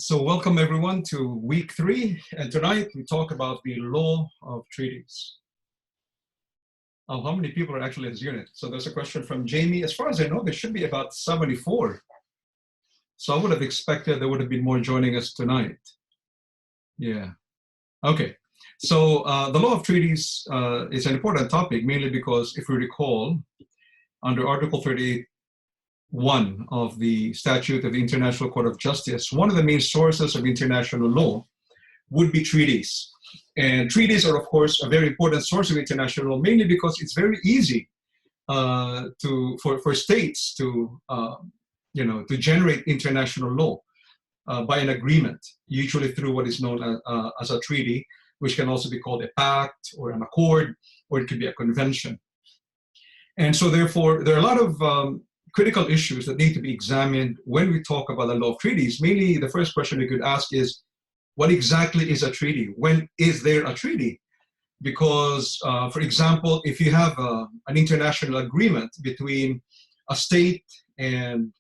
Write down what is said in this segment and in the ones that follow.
So welcome everyone to week 3, and tonight we talk about the Law of Treaties. How many people are actually in this unit? So there's a question from Jamie. As far as I know, there should be about 74. So I would have expected there would have been more joining us tonight. Yeah. Okay. So the Law of Treaties is an important topic, mainly because if we recall, under Article 38(1) of the Statute of the International Court of Justice, one of the main sources of international law would be treaties. And treaties are, of course, a very important source of international law, mainly because it's very easy for states to, to generate international law by an agreement, usually through what is known as a treaty, which can also be called a pact or an accord, or it could be a convention. And so therefore, there are a lot of critical issues that need to be examined when we talk about the law of treaties. Mainly, the first question we could ask is, what exactly is a treaty? When is there a treaty? Because, for example, if you have an international agreement between a state and,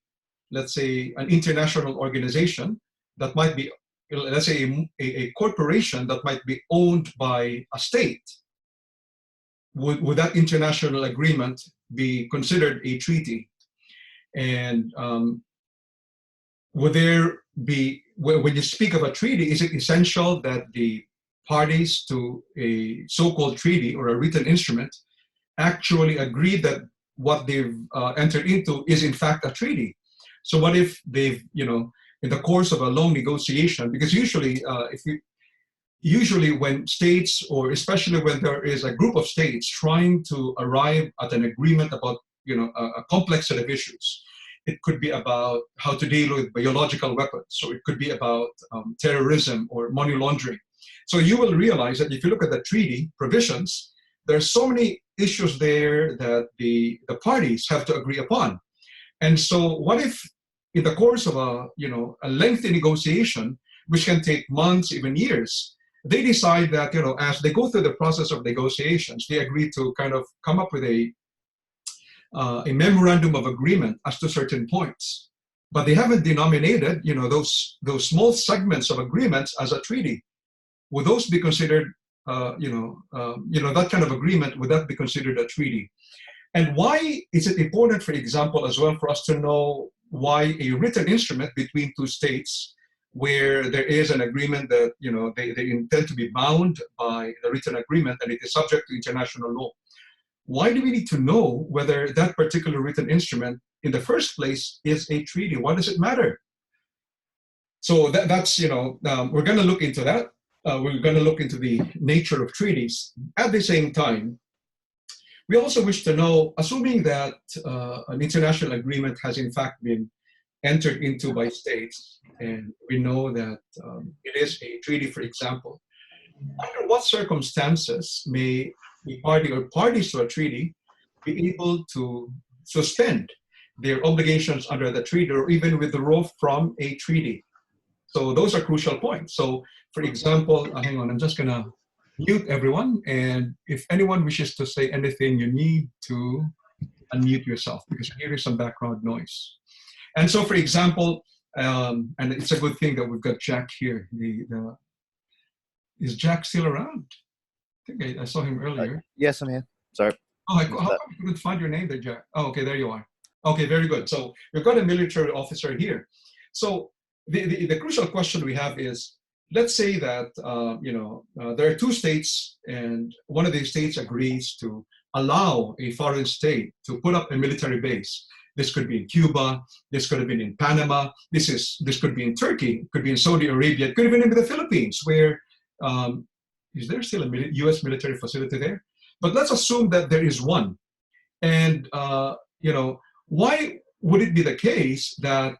let's say, an international organization that might be, let's say, a corporation that might be owned by a state, would that international agreement be considered a treaty? And would there be, when you speak of a treaty, is it essential that the parties to a so-called treaty or a written instrument actually agree that what they've entered into is in fact a treaty? So what if they've, in the course of a long negotiation, because usually when states, or especially when there is a group of states trying to arrive at an agreement about a complex set of issues. It could be about how to deal with biological weapons, or it could be about terrorism or money laundering. So you will realize that if you look at the treaty provisions, there are so many issues there that the parties have to agree upon. And so what if in the course of a lengthy negotiation, which can take months, even years, they decide that, as they go through the process of negotiations, they agree to kind of come up with a memorandum of agreement as to certain points, but they haven't denominated, those small segments of agreements as a treaty. Would those be considered, that kind of agreement? Would that be considered a treaty? And why is it important, for example, as well, for us to know why a written instrument between two states, where there is an agreement that they intend to be bound by the written agreement and it is subject to international law? Why do we need to know whether that particular written instrument in the first place is a treaty? Why does it matter? So that's, we're going to look into that. We're going to look into the nature of treaties. At the same time, we also wish to know, assuming that an international agreement has in fact been entered into by states, and we know that it is a treaty, for example, under what circumstances may the party or parties to a treaty be able to suspend their obligations under the treaty or even withdraw from a treaty? So those are crucial points. So for example, hang on, I'm just gonna mute everyone. And if anyone wishes to say anything, you need to unmute yourself because you're hearing some background noise. And so for example, and it's a good thing that we've got Jack here. Is Jack still around? I think I saw him earlier. Yes, I'm here. Sorry. Oh, how come you couldn't find your name there, Jack? Oh, okay, there you are. Okay, very good. So we've got a military officer here. So the crucial question we have is, let's say that there are two states, and one of these states agrees to allow a foreign state to put up a military base. This could be in Cuba. This could have been in Panama. This could be in Turkey. It could be in Saudi Arabia. It could even be the Philippines, where is there still a U.S. military facility there? But let's assume that there is one. And, why would it be the case that,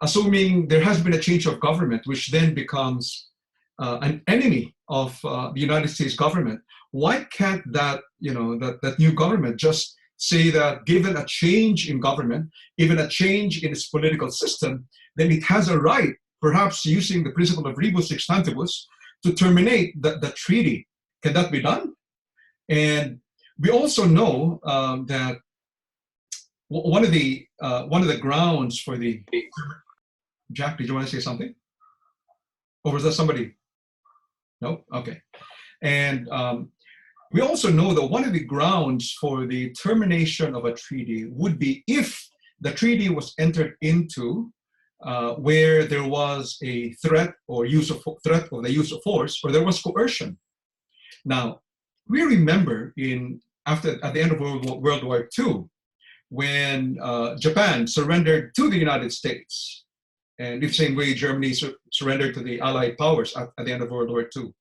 assuming there has been a change of government, which then becomes an enemy of the United States government, why can't that, that new government just say that given a change in government, even a change in its political system, then it has a right, perhaps using the principle of rebus sic stantibus, to terminate the treaty? Can that be done? And we also know that one of the grounds for the Jack, did you want to say something? Or was that somebody? No? Okay. And we also know that one of the grounds for the termination of a treaty would be if the treaty was entered into where there was a threat or the use of force, or there was coercion. Now, we remember at the end of World War II, when Japan surrendered to the United States, and in the same way Germany surrendered to the Allied powers at the end of World War II.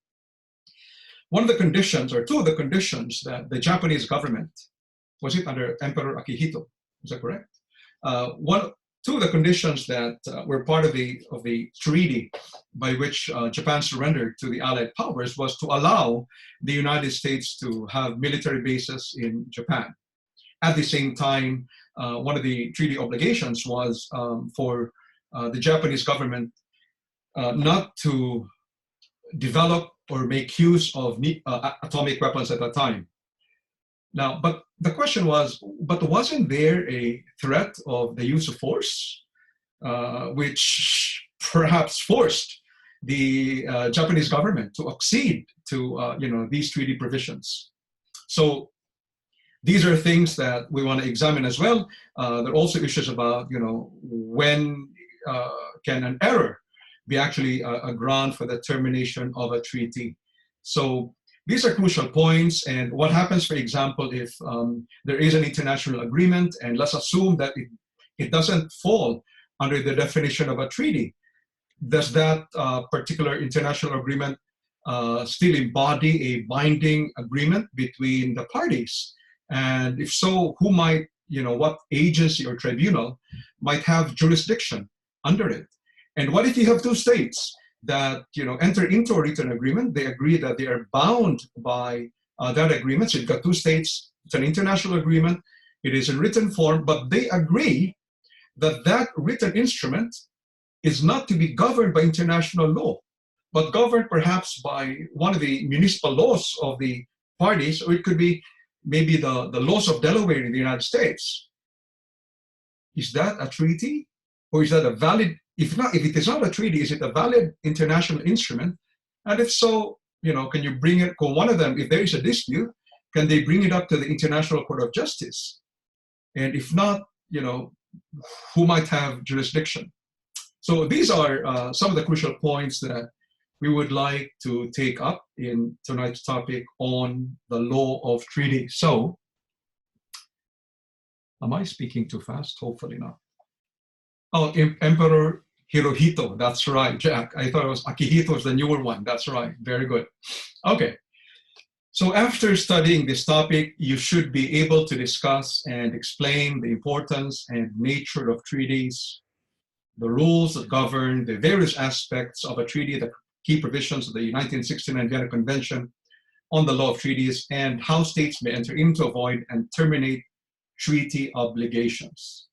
One of the conditions, or two of the conditions, that the Japanese government, was it under Emperor Akihito? Is that correct? Two of the conditions that were part of the treaty by which Japan surrendered to the Allied powers was to allow the United States to have military bases in Japan. At the same time, one of the treaty obligations was for the Japanese government not to develop or make use of atomic weapons at that time. Now, but the question was, but wasn't there a threat of the use of force, which perhaps forced the Japanese government to accede to these treaty provisions? So these are things that we want to examine as well. There are also issues about when can an error be actually a ground for the termination of a treaty. So these are crucial points. And what happens, for example, if there is an international agreement, and let's assume that it doesn't fall under the definition of a treaty, does that particular international agreement still embody a binding agreement between the parties? And if so, who might, what agency or tribunal might have jurisdiction under it? And what if you have two states that enter into a written agreement? They agree that they are bound by that agreement. So you've got two states, it's an international agreement, it is in written form, but they agree that that written instrument is not to be governed by international law, but governed perhaps by one of the municipal laws of the parties, or it could be maybe the laws of Delaware in the United States. Is that a treaty? Or is that a valid, if it is not a treaty, is it a valid international instrument? And if so, can you bring it, one of them, if there is a dispute, can they bring it up to the International Court of Justice? And if not, who might have jurisdiction? So these are some of the crucial points that we would like to take up in tonight's topic on the law of treaties. So, am I speaking too fast? Hopefully not. Oh, Emperor Hirohito, that's right, Jack. I thought it was Akihito was the newer one. That's right, very good. Okay, so after studying this topic, you should be able to discuss and explain the importance and nature of treaties, the rules that govern the various aspects of a treaty, the key provisions of the 1969 Vienna Convention on the law of treaties, and how states may enter into, avoid, and terminate treaty obligations.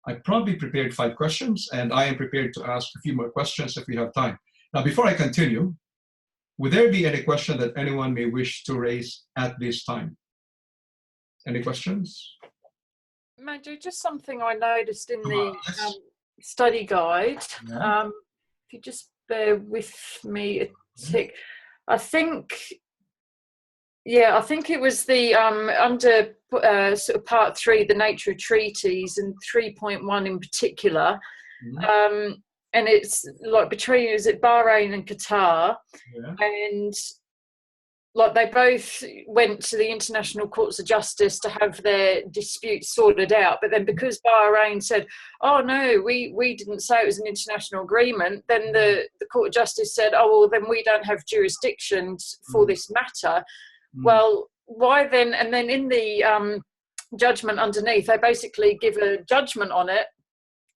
I probably prepared 5 questions, and I am prepared to ask a few more questions if we have time. Now, before I continue, would there be any question that anyone may wish to raise at this time? Any questions? Manjo, just something I noticed in the study guide. Yeah. If you just bear with me a tick. I think it was the under sort of part 3, the nature of treaties, and 3.1 in particular. Mm-hmm. And it's like between, is it Bahrain and Qatar? Yeah. And like they both went to the International Courts of Justice to have their disputes sorted out. But then because Bahrain said, oh no, we didn't say it was an international agreement, then the Court of Justice said, oh, well, then we don't have jurisdiction for this matter. Well, why then? And then in the judgment underneath, they basically give a judgment on it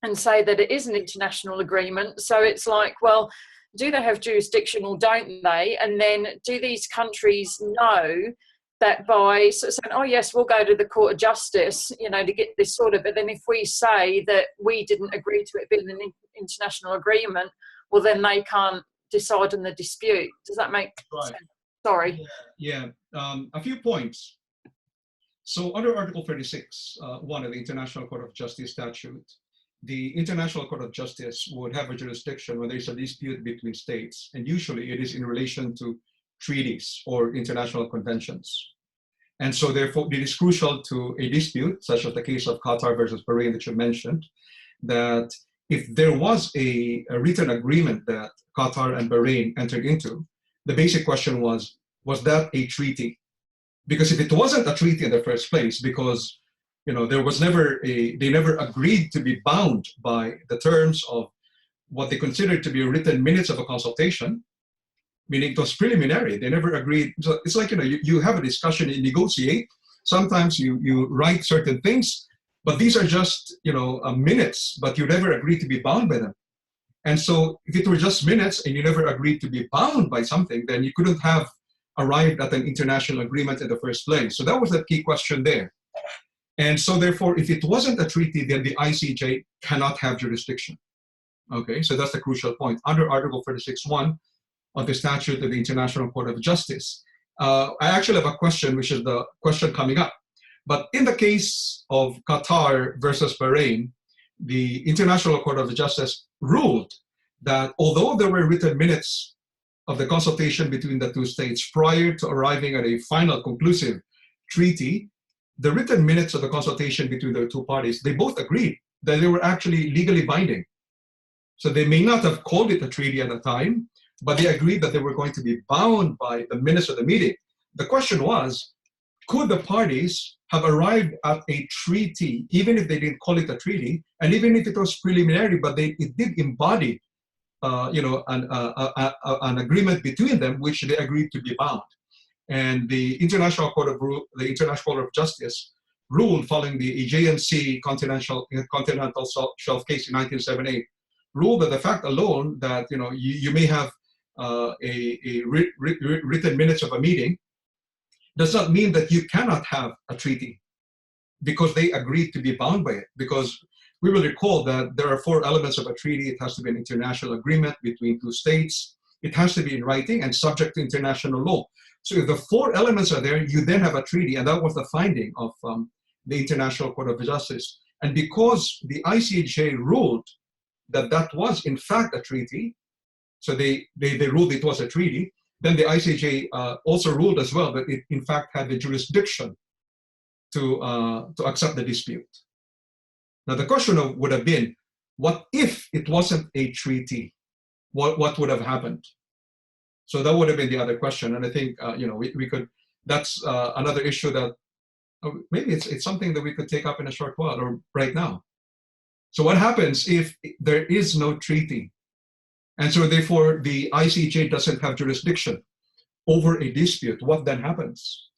and say that it is an international agreement. So it's like, well, do they have jurisdiction or don't they? And then do these countries know that by sort of saying, oh yes, we'll go to the Court of Justice, to get this sorted. But then if we say that we didn't agree to it being an international agreement, well, then they can't decide on the dispute. Does that make sense? Sorry. Yeah. A few points. So under Article 36, 1 of the International Court of Justice statute, the International Court of Justice would have a jurisdiction when there's a dispute between states, and usually it is in relation to treaties or international conventions. And so therefore it is crucial to a dispute, such as the case of Qatar versus Bahrain that you mentioned, that if there was a written agreement that Qatar and Bahrain entered into, the basic question was that a treaty? Because if it wasn't a treaty in the first place, because there was they never agreed to be bound by the terms of what they considered to be written minutes of a consultation, meaning it was preliminary. They never agreed. So it's like, you have a discussion, you negotiate. Sometimes you write certain things, but these are just, minutes, but you never agreed to be bound by them. And so if it were just minutes and you never agreed to be bound by something, then you couldn't have arrived at an international agreement in the first place. So that was the key question there. And so therefore, if it wasn't a treaty, then the ICJ cannot have jurisdiction. Okay, so that's the crucial point. Under Article 36(1 of the Statute of the International Court of Justice, I actually have a question, which is the question coming up. But in the case of Qatar versus Bahrain, the International Court of Justice ruled that although there were written minutes of the consultation between the two states prior to arriving at a final conclusive treaty, the written minutes of the consultation between the two parties, they both agreed that they were actually legally binding. So they may not have called it a treaty at the time, but they agreed that they were going to be bound by the minutes of the meeting. The question was, could the parties have arrived at a treaty, even if they didn't call it a treaty, and even if it was preliminary, but it did embody an agreement between them, which they agreed to be bound. And the International Court of Justice ruled following the JNC Continental Shelf case in 1978, ruled that the fact alone that you may have written minutes of a meeting does not mean that you cannot have a treaty, because they agreed to be bound by it. Because we will recall that there are 4 elements of a treaty. It has to be an international agreement between two states. It has to be in writing and subject to international law. So if the 4 elements are there, you then have a treaty. And that was the finding of the International Court of Justice. And because the ICJ ruled that that was in fact a treaty, so they ruled it was a treaty, then the ICJ also ruled as well that it in fact had the jurisdiction to accept the dispute. Now the question would have been, what if it wasn't a treaty? What would have happened? So that would have been the other question. And I think we could. That's another issue that maybe it's something that we could take up in a short while or right now. So what happens if there is no treaty, and so therefore the ICJ doesn't have jurisdiction over a dispute? What then happens?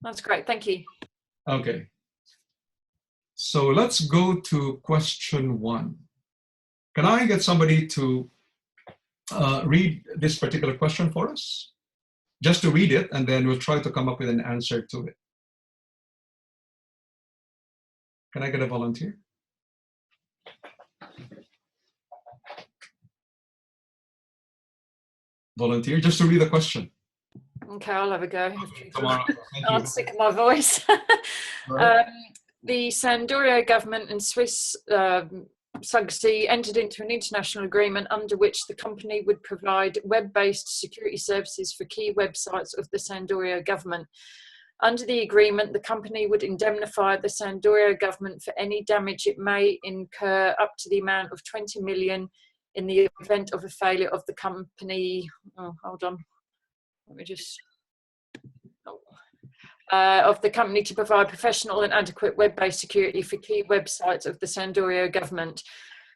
That's great. Thank you. Okay. So let's go to question 1. Can I get somebody to read this particular question for us? Just to read it, and then we'll try to come up with an answer to it. Can I get a volunteer? Volunteer, just to read the question. Okay, I'll have a go. Tomorrow. I'm sick of my voice. Right. The Sampdoria government and Swiss SUGSI entered into an international agreement under which the company would provide web-based security services for key websites of the Sampdoria government. Under the agreement, the company would indemnify the Sampdoria government for any damage it may incur up to the amount of 20 million in the event of a failure of the company. Oh, hold on. Let me just... of the company to provide professional and adequate web-based security for key websites of the Sampdoria government.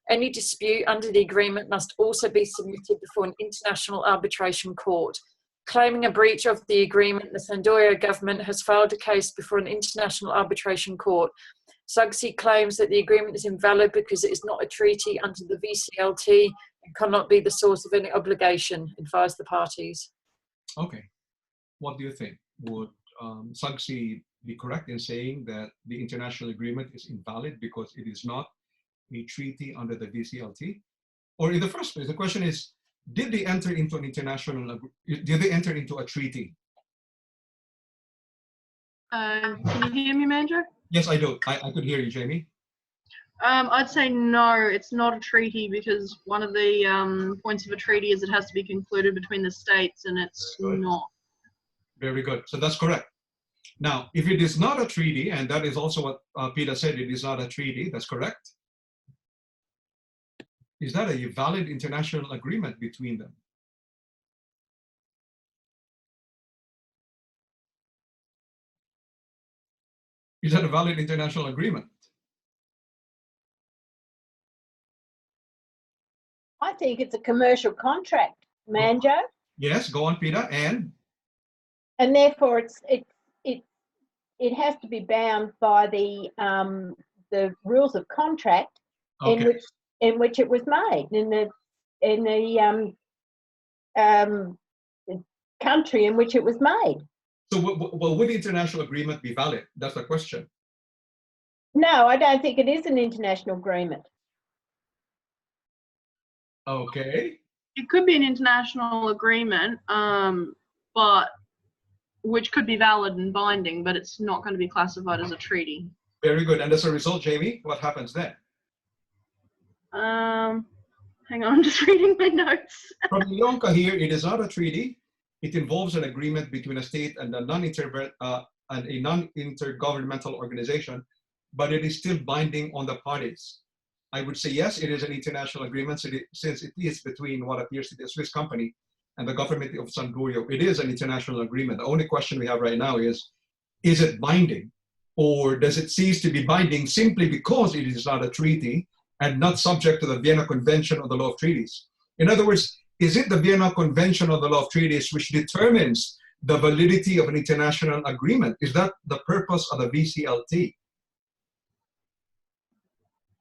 Any dispute under the agreement must also be submitted before an international arbitration court. Claiming a breach of the agreement, the Sampdoria government has filed a case before an international arbitration court. SUGSI claims that the agreement is invalid because it is not a treaty under the VCLT and cannot be the source of any obligation. Advise the parties. Okay. What do you think? Would SUGSI be correct in saying that the international agreement is invalid because it is not a treaty under the VCLT? Or in the first place, the question is, did they enter into an international, did they enter into a treaty? Can you hear me, Manjo? Yes, I do. I could hear you, Jamie. I'd say no, it's not a treaty, because one of the points of a treaty is it has to be concluded between the states, and it's not. Very good. So that's correct. Now, if it is not a treaty, and that is also what Peter said, it is not a treaty, that's correct. Is that a valid international agreement between them? Is that a valid international agreement? I think it's a commercial contract, Manjo. Yes, go on, Peter. And therefore it has to be bound by the rules of contract in which it was made, in the country in which it was made. So would the international agreement be valid? That's the question. No, I don't think it is an international agreement. Okay. It could be an international agreement, but which could be valid and binding, but it's not going to be classified as a treaty. Very good. And as a result, Jamie, what happens then? Hang on, I'm just reading my notes. From Ilonka here, it is not a treaty. It involves an agreement between a state and a non-intergovernmental organization, but it is still binding on the parties. I would say yes, it is an international agreement, since it is between what appears to be a Swiss company and the government of San Lurio. It is an international agreement. The only question we have right now is it binding, or does it cease to be binding simply because it is not a treaty and not subject to the Vienna Convention or the Law of Treaties? In other words, is it the Vienna Convention or the Law of Treaties which determines the validity of an international agreement? Is that the purpose of the VCLT?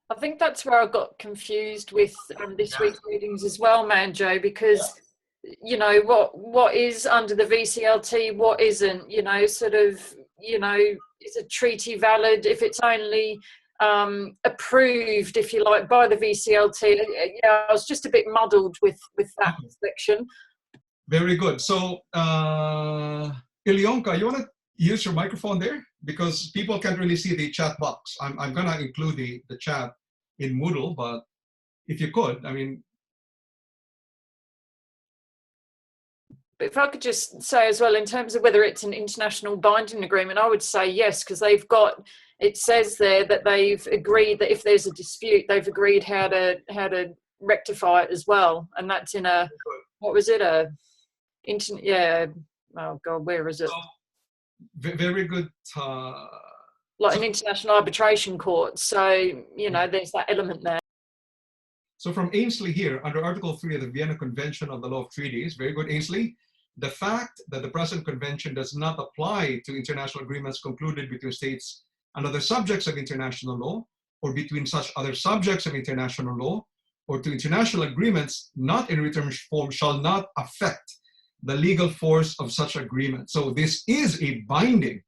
I think that's where I got confused with this week's readings as well, Manjo, because, you know, what is under the VCLT, what isn't, you know, sort of, you know, is a treaty valid if it's only approved, if you like, by the VCLT? Yeah, I was just a bit muddled with that section. Very good. So, Ilionka, you want to use your microphone there? Because people can't really see the chat box. I'm going to include the chat in Moodle, but if you could, I mean. But if I could just say as well, in terms of whether it's an international binding agreement, I would say yes, because they've got, it says there that they've agreed that if there's a dispute, they've agreed how to rectify it as well. And that's in a, what was it? Yeah, oh God, where is it? Very good. Like an international arbitration court. So, you know, there's that element there. So from Ainsley here, under Article 3 of the Vienna Convention on the Law of Treaties, very good, Ainsley, the fact that the present convention does not apply to international agreements concluded between states and other subjects of international law, or between such other subjects of international law, or to international agreements not in written form, shall not affect the legal force of such agreement. So this is a binding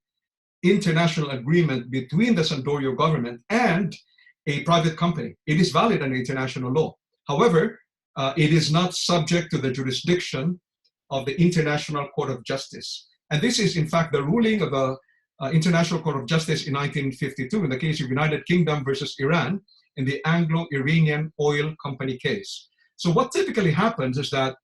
international agreement between the San Lurio government and a private company. It is valid under international law. However, it is not subject to the jurisdiction of the International Court of Justice. And this is, in fact, the ruling of the International Court of Justice in 1952 in the case of United Kingdom versus Iran in the Anglo-Iranian Oil Company case. So what typically happens is that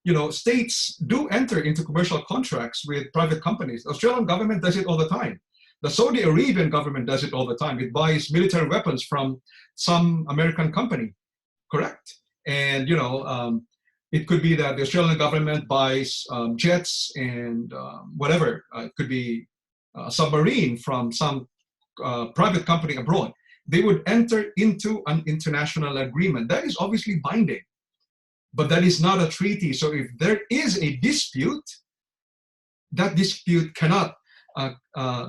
you know, states do enter into commercial contracts with private companies. The Australian government does it all the time. The Saudi Arabian government does it all the time. It buys military weapons from some American company, correct? And, you know, it could be that the Australian government buys jets and whatever. It could be a submarine from some private company abroad. They would enter into an international agreement. That is obviously binding. But that is not a treaty. So if there is a dispute, that dispute cannot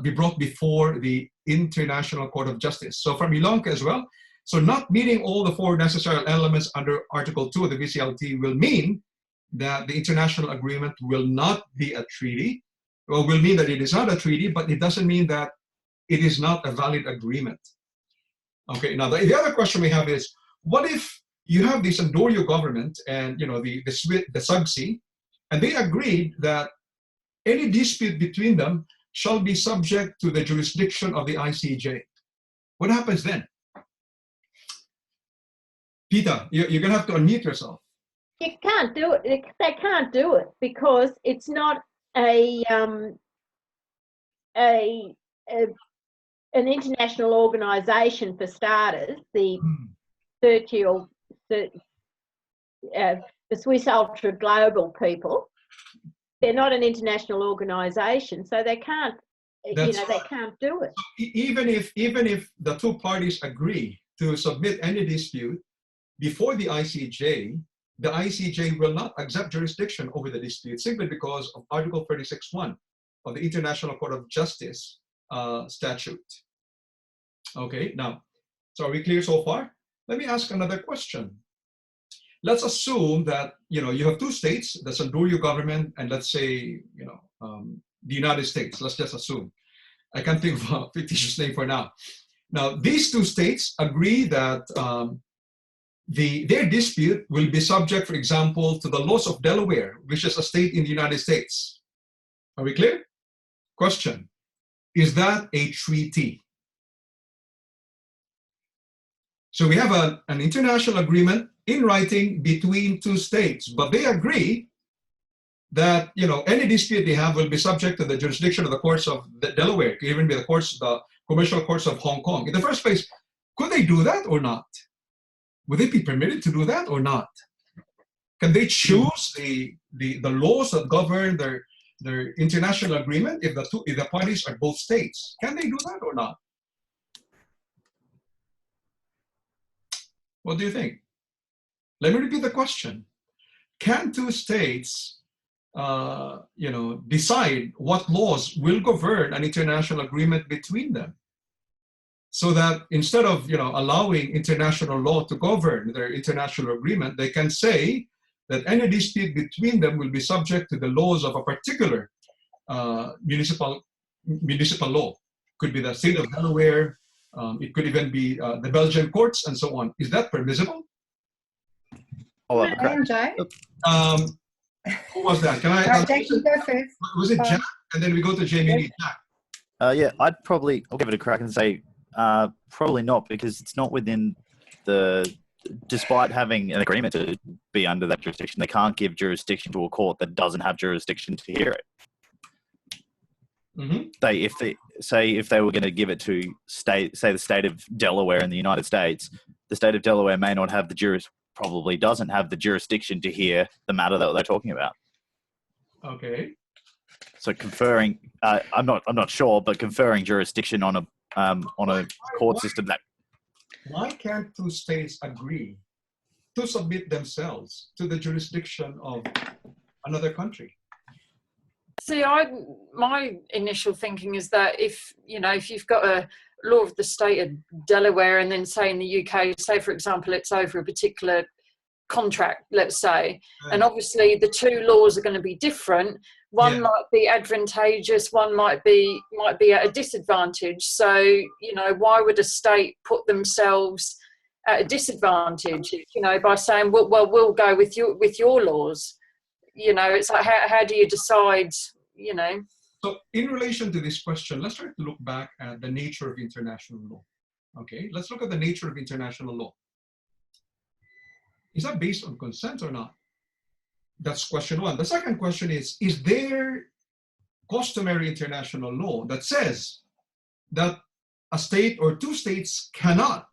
be brought before the International Court of Justice. So from Ilonka as well, so not meeting all the four necessary elements under Article 2 of the VCLT will mean that the international agreement will not be a treaty, or will mean that it is not a treaty, but it doesn't mean that it is not a valid agreement. Okay, now the other question we have is, what if you have the San Lurio government and, you know, the SUGSI, and they agreed that any dispute between them shall be subject to the jurisdiction of the ICJ. What happens then? Peter, you're going to have to unmute yourself. You can't do it. They can't do it because it's not an international organisation for starters. The the Swiss Ultra Global people, they're not an international organisation, so they can't. They can't do it. Even if the two parties agree to submit any dispute before the ICJ will not accept jurisdiction over the dispute simply because of Article 36(1) of the International Court of Justice statute. Okay, now, so are we clear so far? Let me ask another question. Let's assume that you have two states, the Sanduryo government, and let's say the United States. Let's just assume. I can't think of a fictitious name for now. Now, these two states agree that their dispute will be subject, for example, to the laws of Delaware, which is a state in the United States. Are we clear? Question: is that a treaty? So we have an international agreement in writing between two states, but they agree that any dispute they have will be subject to the jurisdiction of the courts of Delaware, it could even be the commercial courts of Hong Kong. In the first place, could they do that or not? Would they be permitted to do that or not? Can they choose the laws that govern their international agreement if the parties are both states? Can they do that or not? What do you think? Let me repeat the question. Can two states decide what laws will govern an international agreement between them, so that instead of allowing international law to govern their international agreement, they can say that any dispute between them will be subject to the laws of a particular municipal law. Could be the state of Delaware. It could even be the Belgian courts and so on. Is that permissible? Oh, okay. Who was that? Can I? Jack, you go first. Was it Jack? And then we go to Jamie. Jack. Yeah, I'll give it a crack and say probably not, because it's not within despite having an agreement to be under that jurisdiction, they can't give jurisdiction to a court that doesn't have jurisdiction to hear it. Mm-hmm. If they were going to give it to the state of Delaware in the United States, the state of Delaware may not have probably doesn't have the jurisdiction to hear the matter that they're talking about. Okay. So conferring, I'm not sure, but conferring jurisdiction on a court system that. Why can't two states agree to submit themselves to the jurisdiction of another country? See, my initial thinking is that if you've got a law of the state of Delaware, and then say in the UK, say for example, it's over a particular contract, let's say, and obviously the two laws are going to be different. One might be advantageous, one might be at a disadvantage. So, why would a state put themselves at a disadvantage, by saying, well, we'll go with your laws? It's like, how do you decide, So in relation to this question, let's try to look back at the nature of international law. Okay, let's look at the nature of international law. Is that based on consent or not? That's question one. The second question is there customary international law that says that a state or two states cannot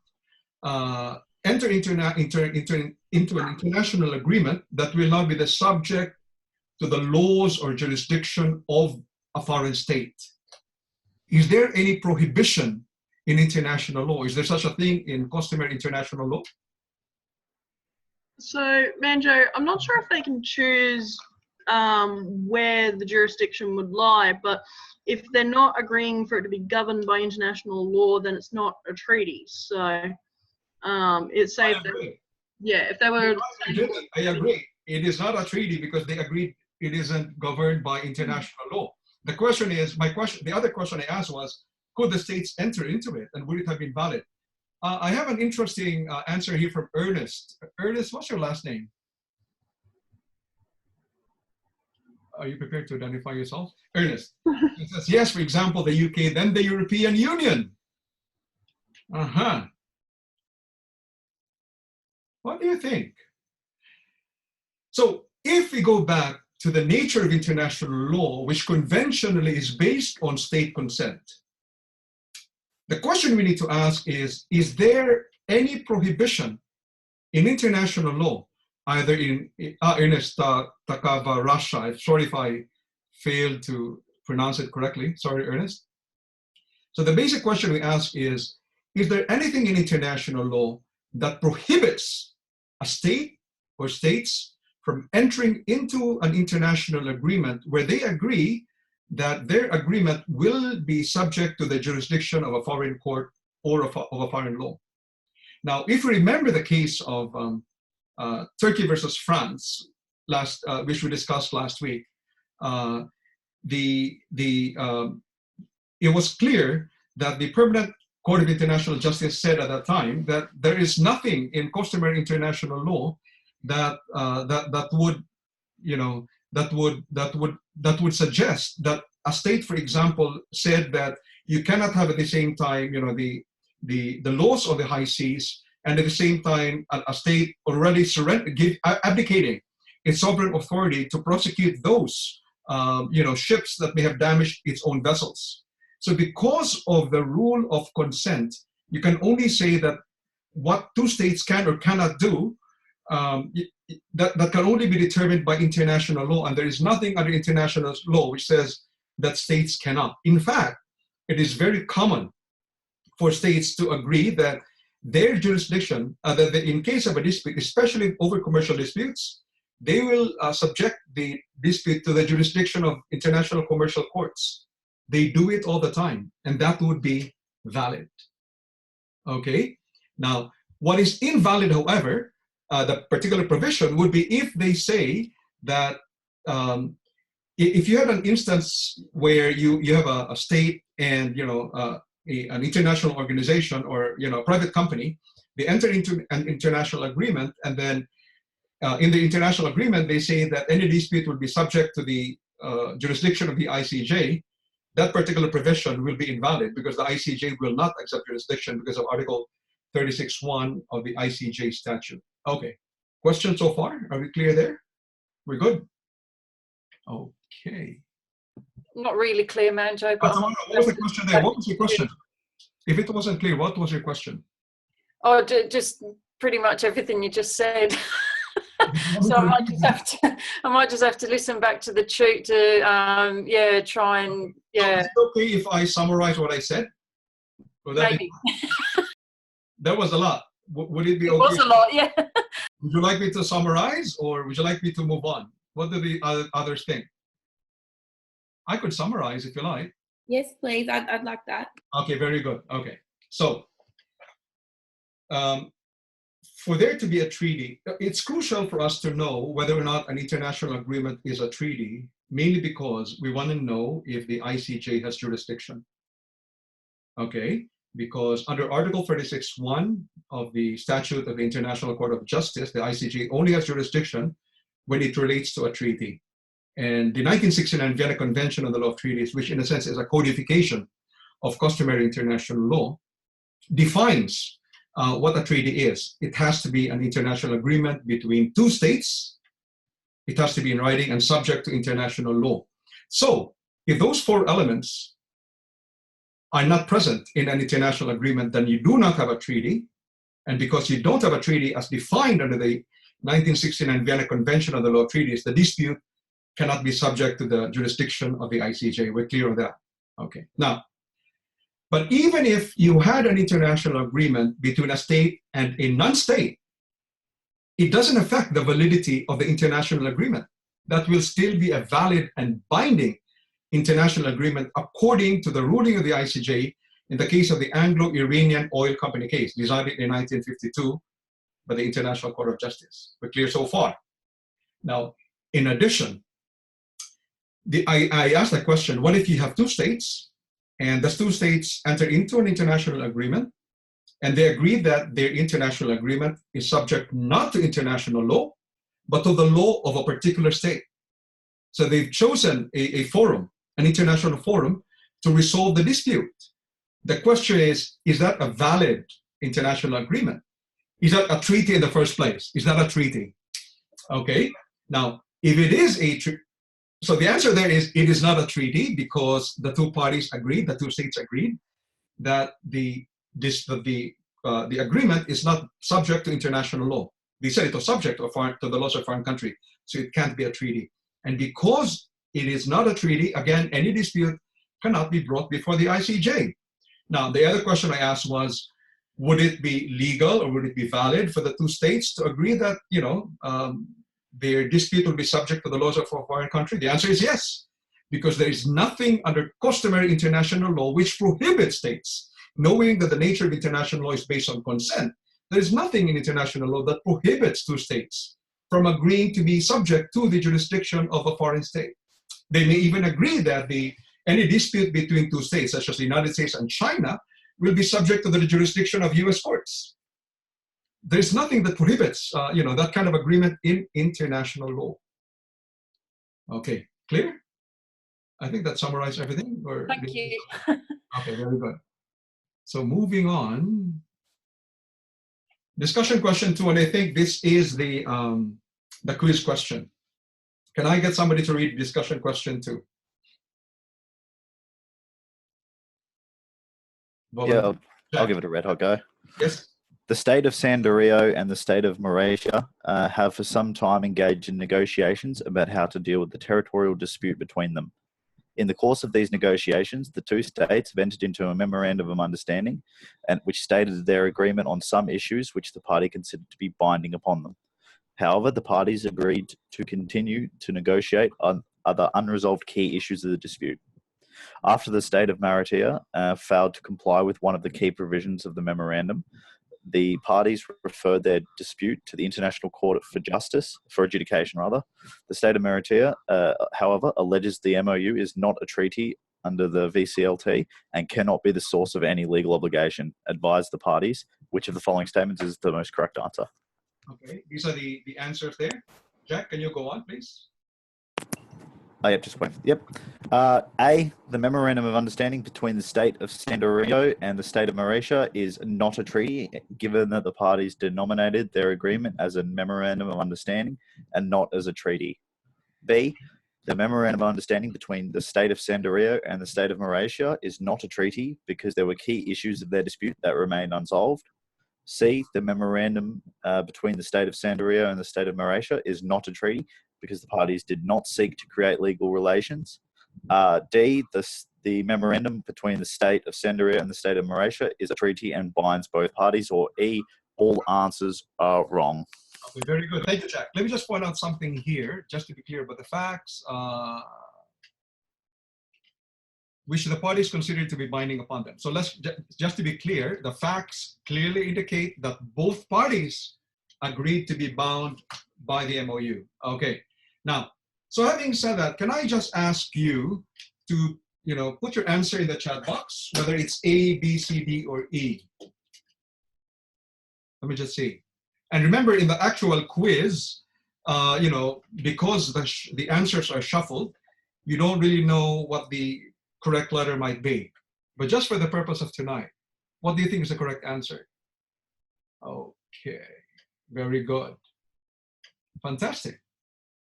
enter into an international agreement that will not be the subject to the laws or jurisdiction of a foreign state? Is there any prohibition in international law? Is there such a thing in customary international law? So, Manjo, I'm not sure if they can choose where the jurisdiction would lie, but if they're not agreeing for it to be governed by international law, then it's not a treaty. So, it's safe. If they were. I agree. It is not a treaty because they agreed it isn't governed by international law. The question is, the other question I asked was, could the states enter into it, and would it have been valid? I have an interesting answer here from Ernest. Ernest, what's your last name? Are you prepared to identify yourself? Ernest. He says, yes, for example, the UK, then the European Union. Uh-huh. What do you think? So if we go back to the nature of international law, which conventionally is based on state consent, the question we need to ask is there any prohibition in international law, either in Ernest Takava, Russia, sorry if I failed to pronounce it correctly, sorry Ernest. So the basic question we ask is there anything in international law that prohibits a state or states from entering into an international agreement where they agree that their agreement will be subject to the jurisdiction of a foreign court or of a foreign law? Now, if you remember the case of Turkey versus France, which we discussed last week, it was clear that the Permanent Court of International Justice said at that time that there is nothing in customary international law that would suggest that a state, for example, said that you cannot have at the same time, the laws of the high seas, and at the same time a state already abdicating its sovereign authority to prosecute those ships that may have damaged its own vessels. So because of the rule of consent, you can only say that what two states can or cannot do, that can only be determined by international law, and there is nothing under international law which says that states cannot. In fact, it is very common for states to agree that their jurisdiction, in case of a dispute, especially over commercial disputes, they will subject the dispute to the jurisdiction of international commercial courts. They do it all the time, and that would be valid. Okay? Now, what is invalid, however, the particular provision would be if they say that if you have an instance where you have a state and an international organization or a private company, they enter into an international agreement, and then in the international agreement they say that any dispute will be subject to the jurisdiction of the ICJ. That particular provision will be invalid because the ICJ will not accept jurisdiction because of Article 36(1) of the ICJ statute. Okay, questions so far? Are we clear there? We're good? Okay. Not really clear, Manjo. But what was the question there? What was your question? If it wasn't clear, what was your question? Oh, just pretty much everything you just said. So I might just have to listen back to the truth to try and Is it okay if I summarize what I said? Maybe. That was a lot. Would it be okay? It was a lot, yeah. Would you like me to summarize, or would you like me to move on? What do the others think? I could summarize if you like. Yes, please. I'd like that. Okay, very good. Okay, so for there to be a treaty, it's crucial for us to know whether or not an international agreement is a treaty, mainly because we want to know if the ICJ has jurisdiction. Okay, because under Article 36(1) of the Statute of the International Court of Justice, the ICJ only has jurisdiction when it relates to a treaty. And the 1969 Vienna Convention on the Law of Treaties, which in a sense is a codification of customary international law, defines what a treaty is. It has to be an international agreement between two states. It has to be in writing and subject to international law. So if those four elements are not present in an international agreement, then you do not have a treaty. And because you don't have a treaty as defined under the 1969 Vienna Convention on the Law of Treaties, the dispute cannot be subject to the jurisdiction of the ICJ. We're clear on that. Okay. Now, but even if you had an international agreement between a state and a non-state, it doesn't affect the validity of the international agreement. That will still be a valid and binding international agreement according to the ruling of the ICJ in the case of the Anglo-Iranian Oil Company case, decided in 1952 by the International Court of Justice. We're clear so far. Now, in addition, I asked the question, what if you have two states and those two states enter into an international agreement and they agree that their international agreement is subject not to international law, but to the law of a particular state. So they've chosen a forum, an international forum, to resolve the dispute. The question is that a valid international agreement? Is that a treaty in the first place? Is that a treaty? Okay. Now, if it is a treaty, so the answer there is it is not a treaty because the two parties agreed, the two states agreed that the agreement is not subject to international law. They said it was subject to the laws of a foreign country, so it can't be a treaty. And because it is not a treaty, again, any dispute cannot be brought before the ICJ. Now, the other question I asked was, would it be legal or would it be valid for the two states to agree that, their dispute will be subject to the laws of a foreign country? The answer is yes, because there is nothing under customary international law which prohibits states, knowing that the nature of international law is based on consent. There is nothing in international law that prohibits two states from agreeing to be subject to the jurisdiction of a foreign state. They may even agree that any dispute between two states, such as the United States and China, will be subject to the jurisdiction of US courts. There's nothing that prohibits that kind of agreement in international law. Okay, clear? I think that summarized everything. Thank you. Okay, very good. So moving on. Discussion question 2, and I think this is the quiz question. Can I get somebody to read discussion question 2? Yeah, I'll give it a red hot go. Yes. The state of Sandario and the state of Malaysia have for some time engaged in negotiations about how to deal with the territorial dispute between them. In the course of these negotiations, the two states have entered into a memorandum of understanding, and which stated their agreement on some issues which the party considered to be binding upon them. However, the parties agreed to continue to negotiate on other unresolved key issues of the dispute. After the state of Malaysia failed to comply with one of the key provisions of the memorandum, the parties referred their dispute to the International Court for Adjudication. The state of Malaysia, however, alleges the MOU is not a treaty under the VCLT and cannot be the source of any legal obligation. Advise the parties which of the following statements is the most correct answer. Okay, these are the answers there. Jack, can you go on, please? Oh, yep, just wait. Yep. A, the memorandum of understanding between the state of Sandario and the state of Malaysia is not a treaty, given that the parties denominated their agreement as a memorandum of understanding and not as a treaty. B, the memorandum of understanding between the state of Sandario and the state of Malaysia is not a treaty because there were key issues of their dispute that remained unsolved. C, the memorandum between the state of Sandario and the state of Malaysia is not a treaty because the parties did not seek to create legal relations. D, the memorandum between the state of Sandario and the state of Malaysia is a treaty and binds both parties. Or E, all answers are wrong. Okay, very good. Thank you, Jack. Let me just point out something here, just to be clear about the facts. Which the parties consider to be binding upon them. So let's just to be clear, the facts clearly indicate that both parties agreed to be bound by the MOU. Okay. Now, so having said that, can I just ask you to, put your answer in the chat box, whether it's A, B, C, D, or E. Let me just see. And remember, in the actual quiz, because the answers are shuffled, you don't really know what the correct letter might be. But just for the purpose of tonight, what do you think is the correct answer? Okay, very good. Fantastic.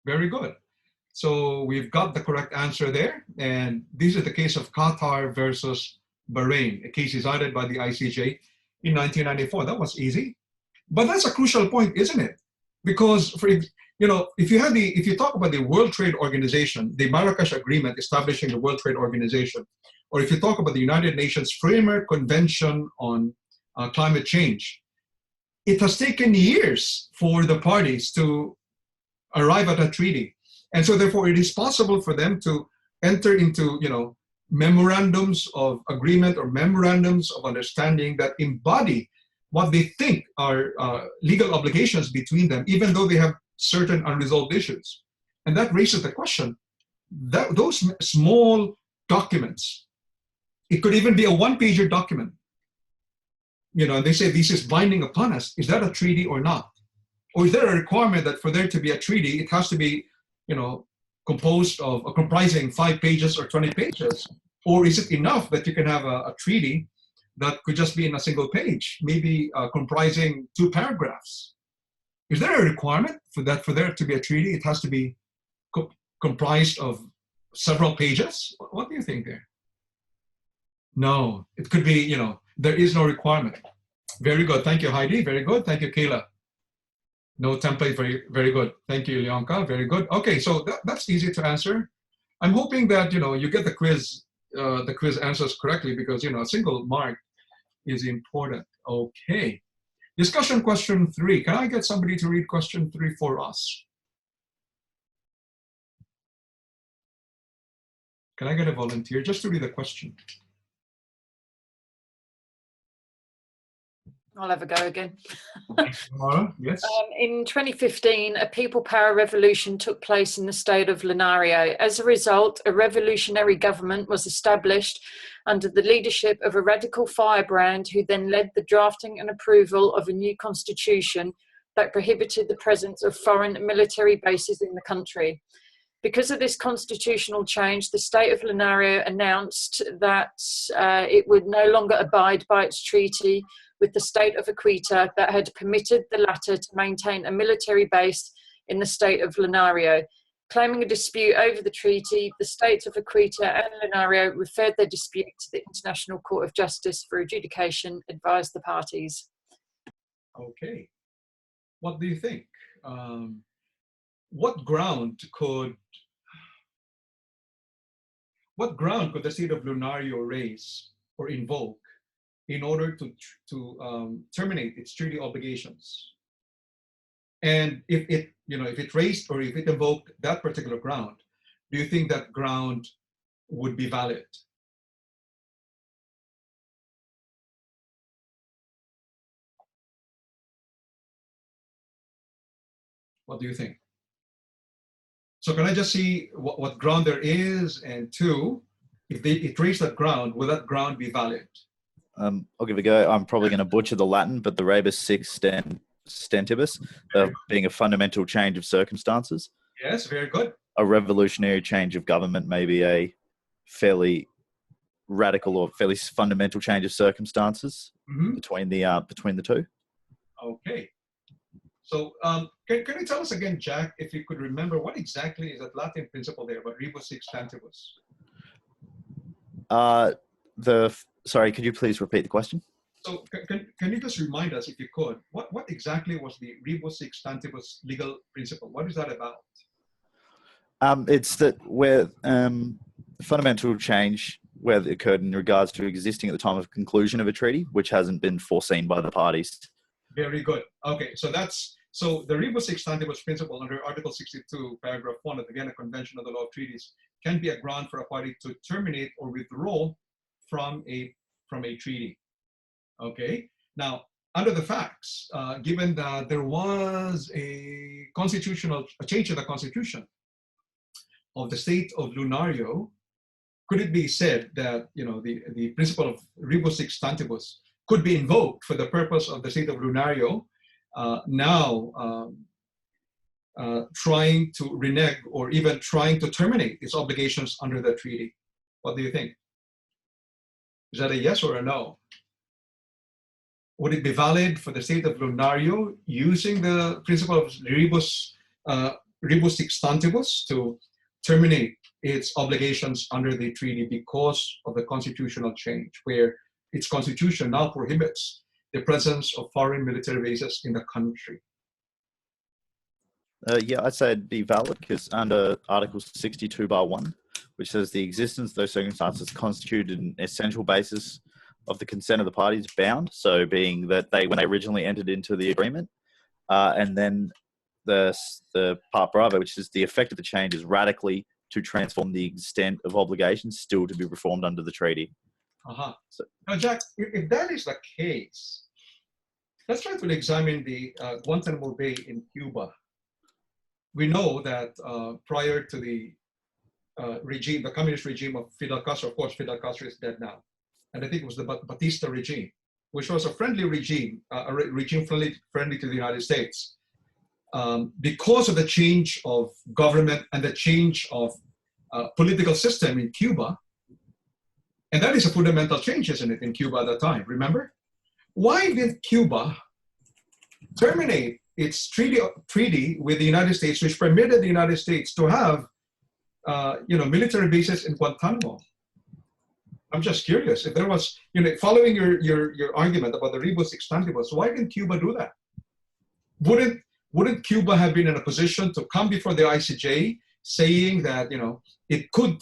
Very good. So we've got the correct answer there. And this is the case of Qatar versus Bahrain, a case decided by the ICJ in 1994. That was easy. But that's a crucial point, isn't it? Because if you talk about the World Trade Organization, the Marrakesh Agreement establishing the World Trade Organization, or if you talk about the United Nations Framework Convention on Climate Change, it has taken years for the parties to arrive at a treaty. And so therefore it is possible for them to enter into, memorandums of agreement or memorandums of understanding that embody what they think are legal obligations between them, even though they have certain unresolved issues. And that raises the question, that those small documents, it could even be a one-pager document, and they say this is binding upon us. Is that a treaty or not? Or is there a requirement that for there to be a treaty, it has to be, composed of, comprising 5 pages or 20 pages? Or is it enough that you can have a treaty that could just be in a single page, maybe comprising 2 paragraphs. Is there a requirement for that, for there to be a treaty? It has to be comprised of several pages? What do you think there? No, it could be, you know, there is no requirement. Very good. Thank you, Heidi. Very good. Thank you, Kayla. No template. Very, very good. Thank you, Leonka. Very good. Okay, so that's easy to answer. I'm hoping that, you know, you get the quiz answers correctly, because, you know, a single mark is important. Okay. Discussion question 3. Can I get somebody to read question 3 for us? Can I get a volunteer just to read the question? I'll have a go again. Yes. In 2015, a people power revolution took place in the state of Lunario. As a result, a revolutionary government was established under the leadership of a radical firebrand, who then led the drafting and approval of a new constitution that prohibited the presence of foreign military bases in the country. Because of this constitutional change, the state of Lunario announced that it would no longer abide by its treaty with the state of Equita that had permitted the latter to maintain a military base in the state of Lunario. Claiming a dispute over the treaty, the states of Equita and Lunario referred their dispute to the International Court of Justice for adjudication, advised the parties. Okay. What do you think? What ground could the state of Lunario raise or invoke in order to terminate its treaty obligations? And if it raised or if it invoked that particular ground, do you think that ground would be valid? What do you think? So can I just see what ground there is, and 2, if it raised that ground, will that ground be valid? I'll give it a go. I'm probably going to butcher the Latin, but the rebus sic stantibus, being a fundamental change of circumstances. Yes, very good. A revolutionary change of government may be a fairly radical or fairly fundamental change of circumstances between the two. Okay. So can you tell us again, Jack, if you could remember, what exactly is that Latin principle there about rebus sic stantibus? Sorry, could you please repeat the question? So can you just remind us, if you could, what exactly was the rebus sic stantibus legal principle? What is that about? It's that where fundamental change where it occurred in regards to existing at the time of conclusion of a treaty, which hasn't been foreseen by the parties. Very good. Okay, so the rebus sic stantibus principle under Article 62, paragraph 1 of the Vienna Convention of the Law of Treaties can be a ground for a party to terminate or withdraw from a treaty. Okay. Now, under the facts, given that there was a change in the constitution of the state of Lunario, could it be said that the principle of rebus sic stantibus could be invoked for the purpose of the state of Lunario trying to renege or even trying to terminate its obligations under the treaty? What do you think? Is that a yes or a no? Would it be valid for the state of Lunario using the principle of rebus sic stantibus to terminate its obligations under the treaty because of the constitutional change, where its constitution now prohibits the presence of foreign military bases in the country? Yeah, I'd say it'd be valid because under Article 62 bar 1, which says the existence of those circumstances constituted an essential basis of the consent of the parties bound. So being that when they originally entered into the agreement, and then the part bravo, which is the effect of the change is radically to transform the extent of obligations still to be performed under the treaty. So, now, Jack, if that is the case, let's try to examine the Guantanamo Bay in Cuba. We know that prior to the regime, the communist regime of Fidel Castro, of course, Fidel Castro is dead now, and I think it was the Batista regime, which was a friendly regime, a regime friendly to the United States. Because of the change of government and the change of political system in Cuba, And that is a fundamental change, isn't it, in Cuba at the time, remember? Why did Cuba terminate its treaty with the United States, which permitted the United States to have military bases in Guantanamo? I'm just curious. If there was, following your argument about the rebus extantibus, why didn't Cuba do that? Wouldn't Cuba have been in a position to come before the ICJ saying that, it could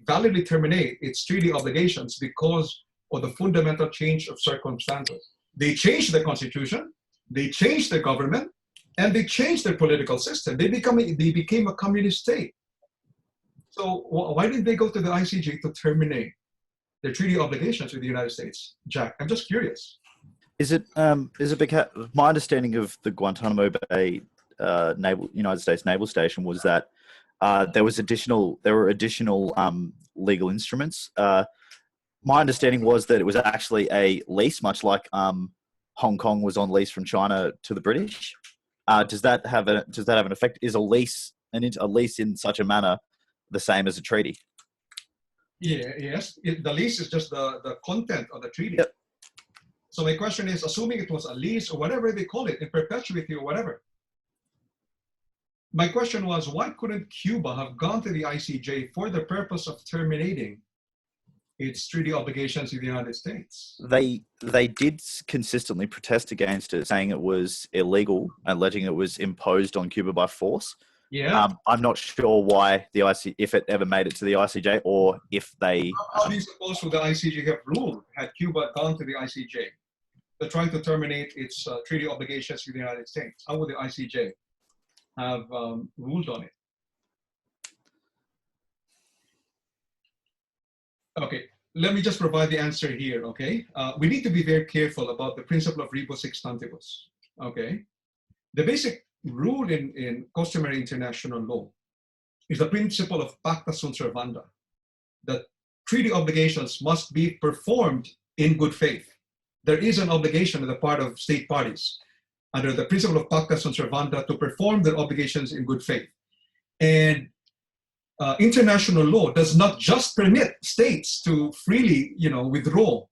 validly terminate its treaty obligations because of the fundamental change of circumstances? They changed the constitution, they changed their government, and they changed their political system. They became a communist state. So why didn't they go to the ICJ to terminate their treaty obligations with the United States? Jack, I'm just curious. Is it because my understanding of the Guantanamo Bay United States Naval Station was that there were additional legal instruments. My understanding was that it was actually a lease, much like Hong Kong was on lease from China to the British. Does that have an effect? Is a lease in such a manner the same as a treaty? Yeah, yes. The lease is just the content of the treaty. Yep. So my question is, assuming it was a lease or whatever they call it, in perpetuity or whatever, my question was, why couldn't Cuba have gone to the ICJ for the purpose of terminating its treaty obligations with the United States? They did consistently protest against it, saying it was illegal, alleging it was imposed on Cuba by force. Yeah. I'm not sure why if it ever made it to the ICJ, or if they. How do you suppose would the ICJ have ruled had Cuba gone to the ICJ? They're trying to terminate its treaty obligations with the United States. How would the ICJ have ruled on it? Okay, let me just provide the answer here, okay? We need to be very careful about the principle of rebus extantibus, okay? The basic rule in customary international law is the principle of pacta sunt servanda, that treaty obligations must be performed in good faith. There is an obligation on the part of state parties under the principle of pacta sunt servanda to perform their obligations in good faith. And international law does not just permit states to freely, withdraw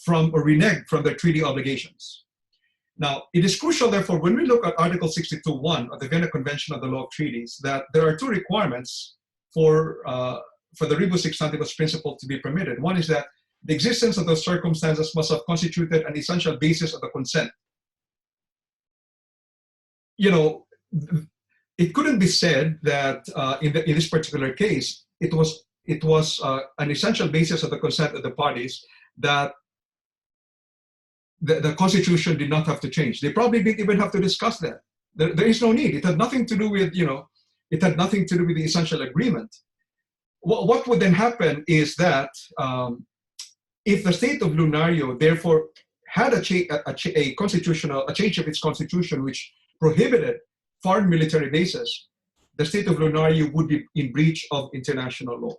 from or renege from their treaty obligations. Now, it is crucial, therefore, when we look at Article 62.1 of the Vienna Convention of the Law of Treaties, that there are two requirements for the rebus extantibus principle to be permitted. One is that the existence of those circumstances must have constituted an essential basis of the consent. It couldn't be said that in this particular case, it was an essential basis of the consent of the parties that the Constitution did not have to change. They probably didn't even have to discuss that. There is no need. It had nothing to do with, it had nothing to do with the essential agreement. What would then happen is that if the state of Lunario therefore had a change of its constitution which prohibited foreign military bases, the state of Lunario would be in breach of international law.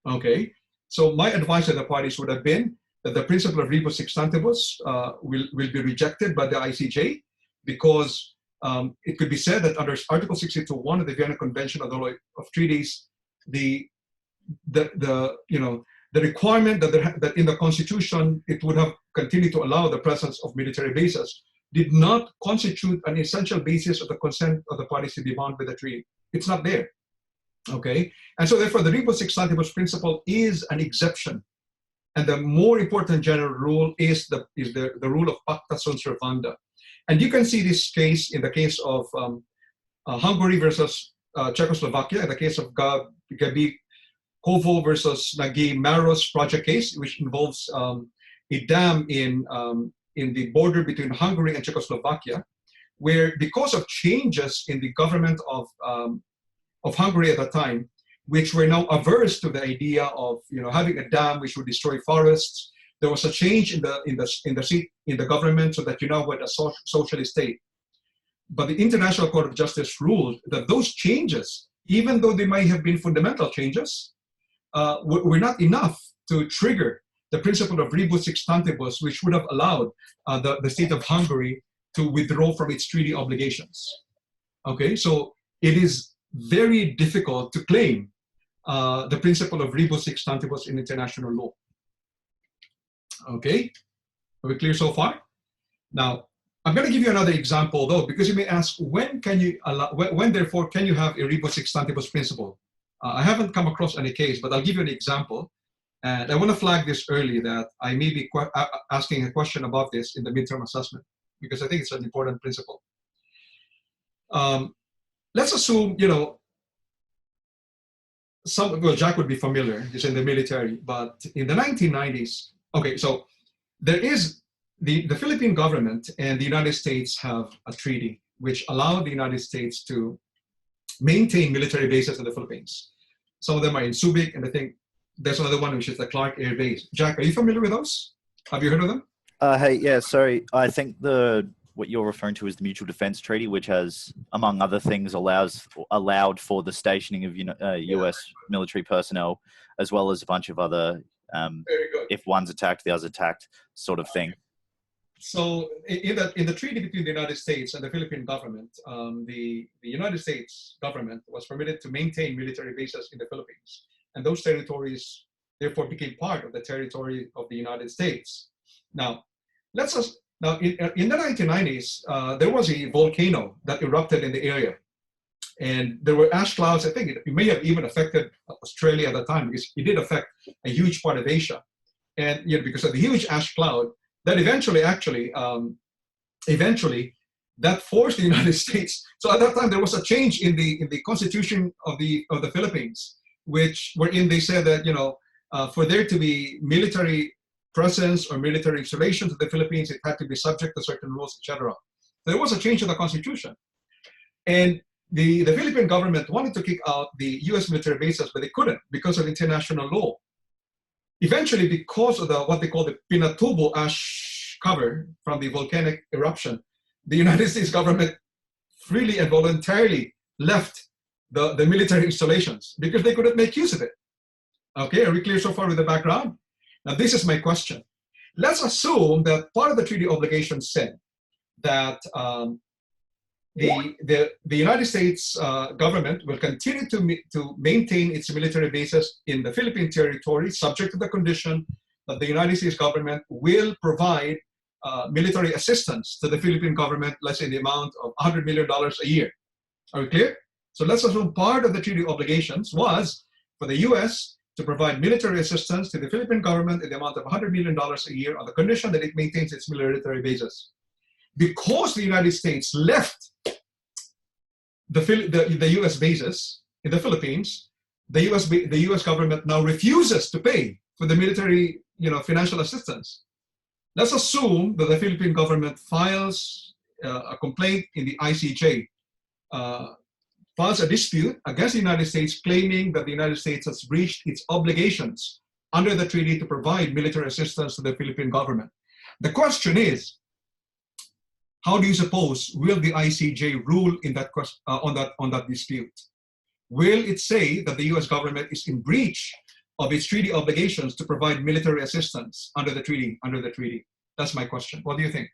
Okay, so my advice to the parties would have been that the principle of rebus extantibus will be rejected by the ICJ, because it could be said that under Article 62.1 of the Vienna Convention of the Law of Treaties, the requirement that in the Constitution it would have continued to allow the presence of military bases did not constitute an essential basis of the consent of the parties to be bound by the treaty. It's not there. Okay, and so therefore the rebus extantibus principle is an exception. And the more important general rule is the rule of pacta sunt servanda. And you can see this case in the case of Hungary versus Czechoslovakia, in the case of Gabi Kovo versus Nagy Maros project case, which involves a dam in the border between Hungary and Czechoslovakia, where because of changes in the government of Hungary at the time, which were now averse to the idea of having a dam which would destroy forests, there was a change in the government so that you now had a socialist state. But the International Court of Justice ruled that those changes, even though they might have been fundamental changes, were not enough to trigger the principle of rebus extantibus, which would have allowed the state of Hungary to withdraw from its treaty obligations. Okay, so it is very difficult to claim the principle of rebus sic stantibus in international law. Okay, are we clear so far? Now, I'm going to give you another example though, because you may ask, when can you allow, when therefore can you have a rebus sic stantibus principle? I haven't come across any case, but I'll give you an example. And I want to flag this early that I may be asking a question about this in the midterm assessment, because I think it's an important principle. Let's assume, you know, well, Jack would be familiar, he's in the military, but in the 1990s, okay, so there is the Philippine government and the United States have a treaty which allowed the United States to maintain military bases in the Philippines. Some of them are in Subic, and I think there's another one which is the Clark Air Base. Jack, are you familiar with those? Have you heard of them? Hey, yeah, sorry. I think what you're referring to is the Mutual Defense Treaty, which has, among other things, allowed for the stationing of U.S. military personnel, as well as a bunch of other, if one's attacked, the other's attacked, sort of thing. So in the treaty between the United States and the Philippine government, the United States government was permitted to maintain military bases in the Philippines. And those territories, therefore, became part of the territory of the United States. Now, in the 1990s, there was a volcano that erupted in the area. And there were ash clouds. I think it may have even affected Australia at the time, because it did affect a huge part of Asia. And because of the huge ash cloud, that eventually that forced the United States. So at that time, there was a change in the constitution of the Philippines, wherein they said that, for there to be military presence or military installation to the Philippines, it had to be subject to certain rules, etc. There was a change in the constitution. And the Philippine government wanted to kick out the US military bases, but they couldn't because of international law. Eventually, because of what they call the Pinatubo ash cover from the volcanic eruption, the United States government freely and voluntarily left the military installations because they couldn't make use of it. Okay, are we clear so far with the background? Now, this is my question. Let's assume that part of the treaty obligation said that the United States government will continue to maintain its military bases in the Philippine territory, subject to the condition that the United States government will provide military assistance to the Philippine government, let's say in the amount of $100 million a year. Are we clear? So let's assume part of the treaty obligations was for the US to provide military assistance to the Philippine government in the amount of $100 million a year on the condition that it maintains its military bases. Because the United States left the U.S. bases in the Philippines, the U.S. government now refuses to pay for the military, financial assistance. Let's assume that the Philippine government files a complaint in the ICJ, files a dispute against the United States, claiming that the United States has breached its obligations under the treaty to provide military assistance to the Philippine government. The question is, how do you suppose will the ICJ rule in that on that dispute? Will it say that the U.S. government is in breach of its treaty obligations to provide military assistance under the treaty? That's my question. What do you think?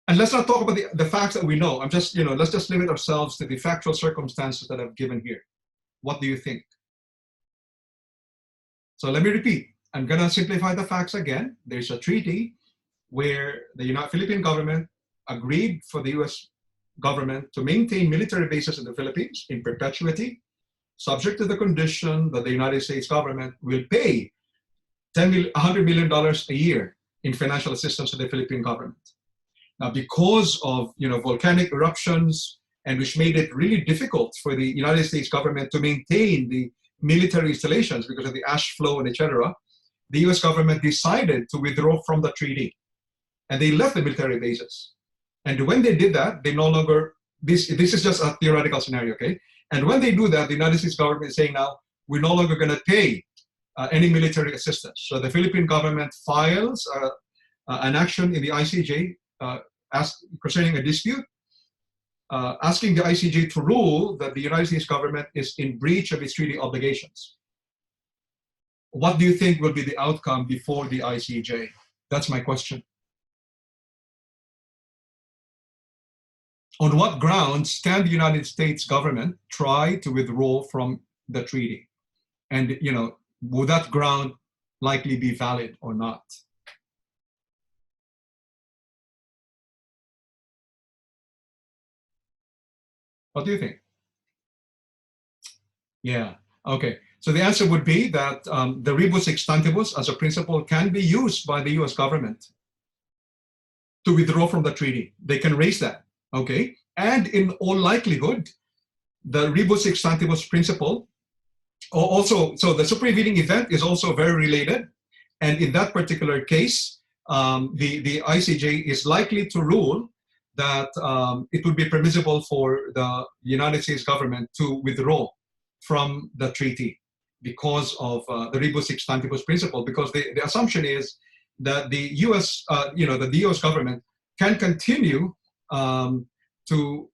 And let's not talk about the facts that we know. Let's just limit ourselves to the factual circumstances that I've given here. What do you think? So let me repeat. I'm going to simplify the facts again. There's a treaty where the Philippine government agreed for the US government to maintain military bases in the Philippines in perpetuity, subject to the condition that the United States government will pay $100 million a year in financial assistance to the Philippine government. Now, because of volcanic eruptions, and which made it really difficult for the United States government to maintain the military installations because of the ash flow and etc., the US government decided to withdraw from the treaty. And they left the military bases. And when they did that, they no longer, this is just a theoretical scenario, okay? And when they do that, the United States government is saying now, we're no longer gonna pay any military assistance. So the Philippine government files an action in the ICJ concerning a dispute, asking the ICJ to rule that the United States government is in breach of its treaty obligations. What do you think will be the outcome before the ICJ? That's my question. On what grounds can the United States government try to withdraw from the treaty? And, you know, would that ground likely be valid or not? What do you think? Yeah, okay. So the answer would be that the rebus extantibus as a principle can be used by the US government to withdraw from the treaty. They can raise that, okay? And in all likelihood, the rebus extantibus principle also, so the supervening event is also very related. And in that particular case, the ICJ is likely to rule that it would be permissible for the United States government to withdraw from the treaty because of the rebus extantibus principle, because the assumption is that the US, the US government can continue to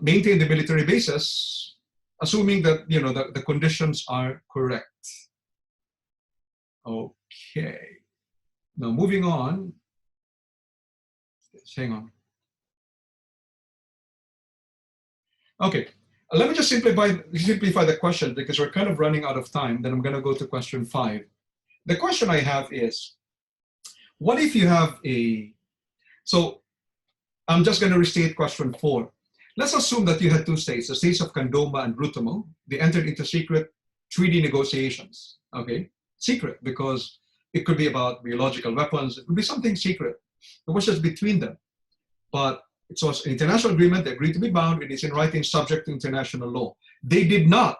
maintain the military bases, assuming that, you know, the conditions are correct. Okay. Now moving on. Hang on. Okay. Let me just simplify the question because we're kind of running out of time. Then I'm going to go to question 5. The question I have is, what if you have so I'm just going to restate question 4. Let's assume that you had 2 states, the states of Condoma and Brutomo. They entered into secret treaty negotiations, okay? Secret, because it could be about biological weapons. It could be something secret. It was just between them. But it was an international agreement. They agreed to be bound. It is in writing, subject to international law. They did not,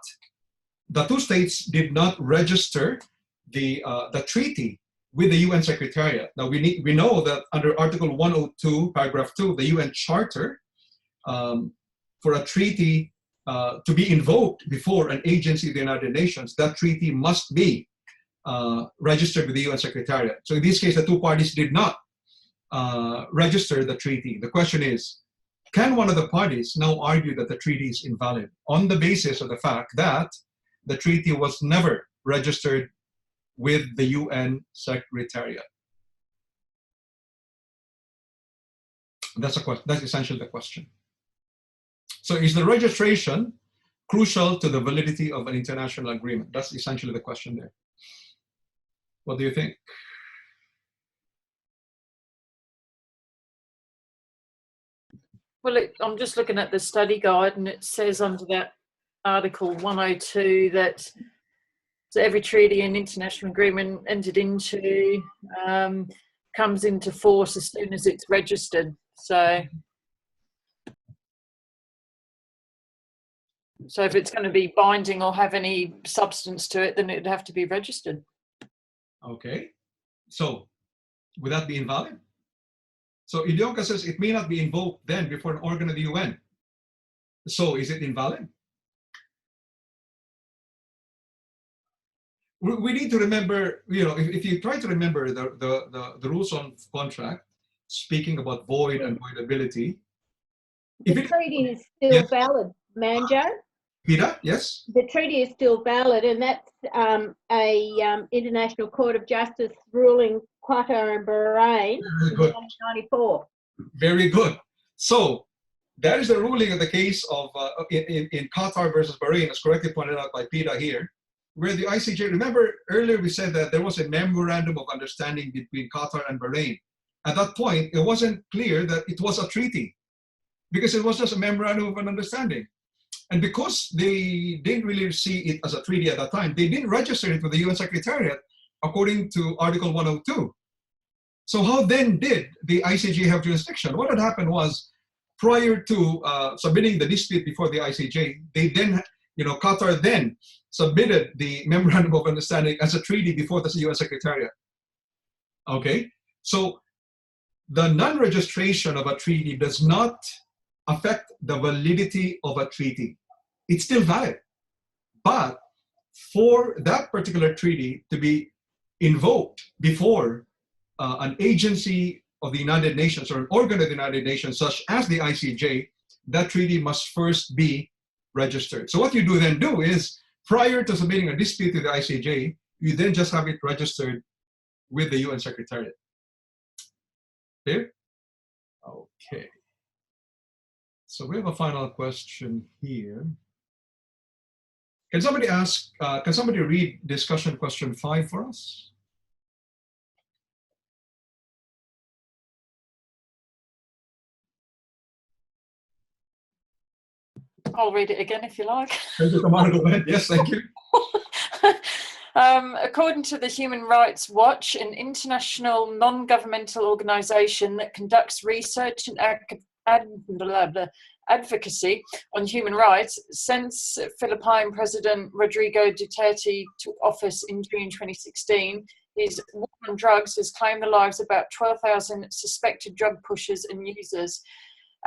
the 2 states did not register the treaty with the UN Secretariat. Now we know that under Article 102, paragraph 2 of the UN Charter, for a treaty to be invoked before an agency of the United Nations, that treaty must be registered with the UN Secretariat. So in this case, the 2 parties did not register the treaty. The question is, can one of the parties now argue that the treaty is invalid on the basis of the fact that the treaty was never registered with the UN Secretariat? That's essentially the question. So is the registration crucial to the validity of an international agreement? That's essentially the question there. What do you think? Well, I'm just looking at the study guide, and it says under that Article 102 that so every treaty and international agreement entered into comes into force as soon as it's registered. So if it's going to be binding or have any substance to it, then it'd have to be registered. Okay. So would that be invalid? So Ilionka says it may not be invoked then before an organ of the UN. So is it invalid? We need to remember, you know, if you try to remember the rules on contract, speaking about void and voidability. The treaty is still valid, Manjo. Peter, yes? The treaty is still valid, and that's a International Court of Justice ruling Qatar and Bahrain in 1994. Very good. So that is the ruling of the case of in Qatar versus Bahrain, as correctly pointed out by Peter here, where the ICJ, remember earlier we said that there was a memorandum of understanding between Qatar and Bahrain. At that point, it wasn't clear that it was a treaty because it was just a memorandum of an understanding. And because they didn't really see it as a treaty at that time, they didn't register it with the UN Secretariat according to Article 102. So how then did the ICJ have jurisdiction? What had happened was, prior to submitting the dispute before the ICJ, they then, Qatar then submitted the Memorandum of Understanding as a treaty before the UN Secretariat. Okay, so the non-registration of a treaty does not affect the validity of a treaty. It's still valid. But for that particular treaty to be invoked before an agency of the United Nations or an organ of the United Nations, such as the ICJ, that treaty must first be registered. So what you then do is, prior to submitting a dispute to the ICJ, you then just have it registered with the UN Secretariat. Clear? Okay. So we have a final question here. Can somebody ask, can somebody read discussion question 5 for us? I'll read it again if you like. Thank you, Tamara. Go ahead. Yes, thank you. According to the Human Rights Watch, an international non-governmental organization that conducts research and advocacy on human rights, since Philippine President Rodrigo Duterte took office in June 2016, his war on drugs has claimed the lives of about 12,000 suspected drug pushers and users.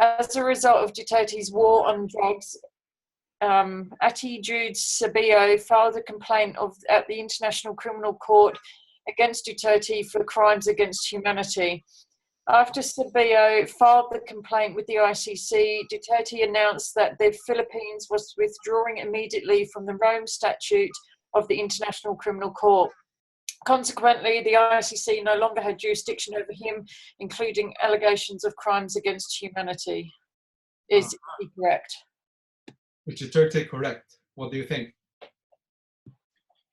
As a result of Duterte's war on drugs, Ati Jude Sabio filed a complaint at the International Criminal Court against Duterte for crimes against humanity. After Sabio filed the complaint with the ICC, Duterte announced that the Philippines was withdrawing immediately from the Rome Statute of the International Criminal Court. Consequently, the ICC no longer had jurisdiction over him, including allegations of crimes against humanity. Is he correct? Is Duterte correct? What do you think?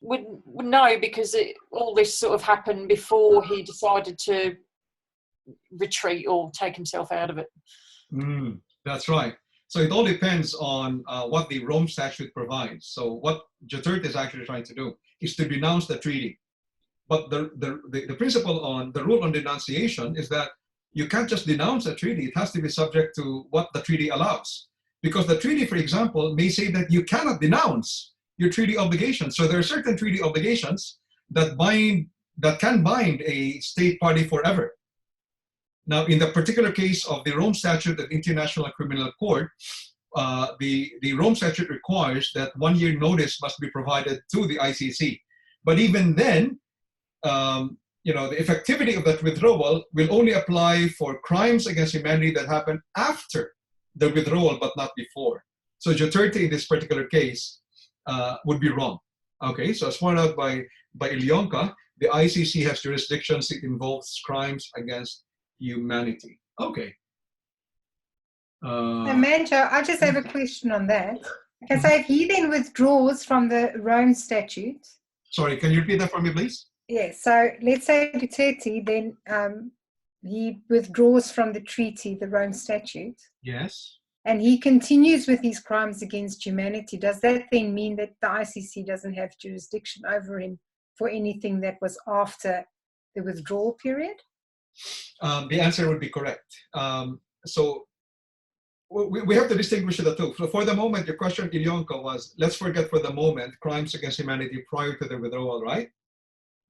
No, because all this sort of happened before he decided to retreat or take himself out of it. That's right. So it all depends on what the Rome Statute provides. So what Duterte is actually trying to do is to denounce the treaty. But the principle on the rule on denunciation is that you can't just denounce a treaty. It has to be subject to what the treaty allows. Because the treaty, for example, may say that you cannot denounce your treaty obligations. So there are certain treaty obligations that can bind a state party forever. Now, in the particular case of the Rome Statute of the International Criminal Court, the Rome Statute requires that 1 year notice must be provided to the ICC. But even then, the effectivity of that withdrawal will only apply for crimes against humanity that happen after the withdrawal, but not before. So Duterte in this particular case would be wrong. Okay, so as pointed out by Ilionka, the ICC has jurisdictions that involves crimes against humanity. Okay. Manjo, I just have a question on that. Okay, so if he then withdraws from the Rome Statute. Sorry, can you repeat that for me, please? Yes, so let's say Duterte then he withdraws from the treaty, the Rome Statute. Yes. And he continues with his crimes against humanity. Does that then mean that the ICC doesn't have jurisdiction over him for anything that was after the withdrawal period? The answer would be correct. So we have to distinguish the two. So for the moment, your question, Ilionka, was, let's forget for the moment crimes against humanity prior to the withdrawal, right?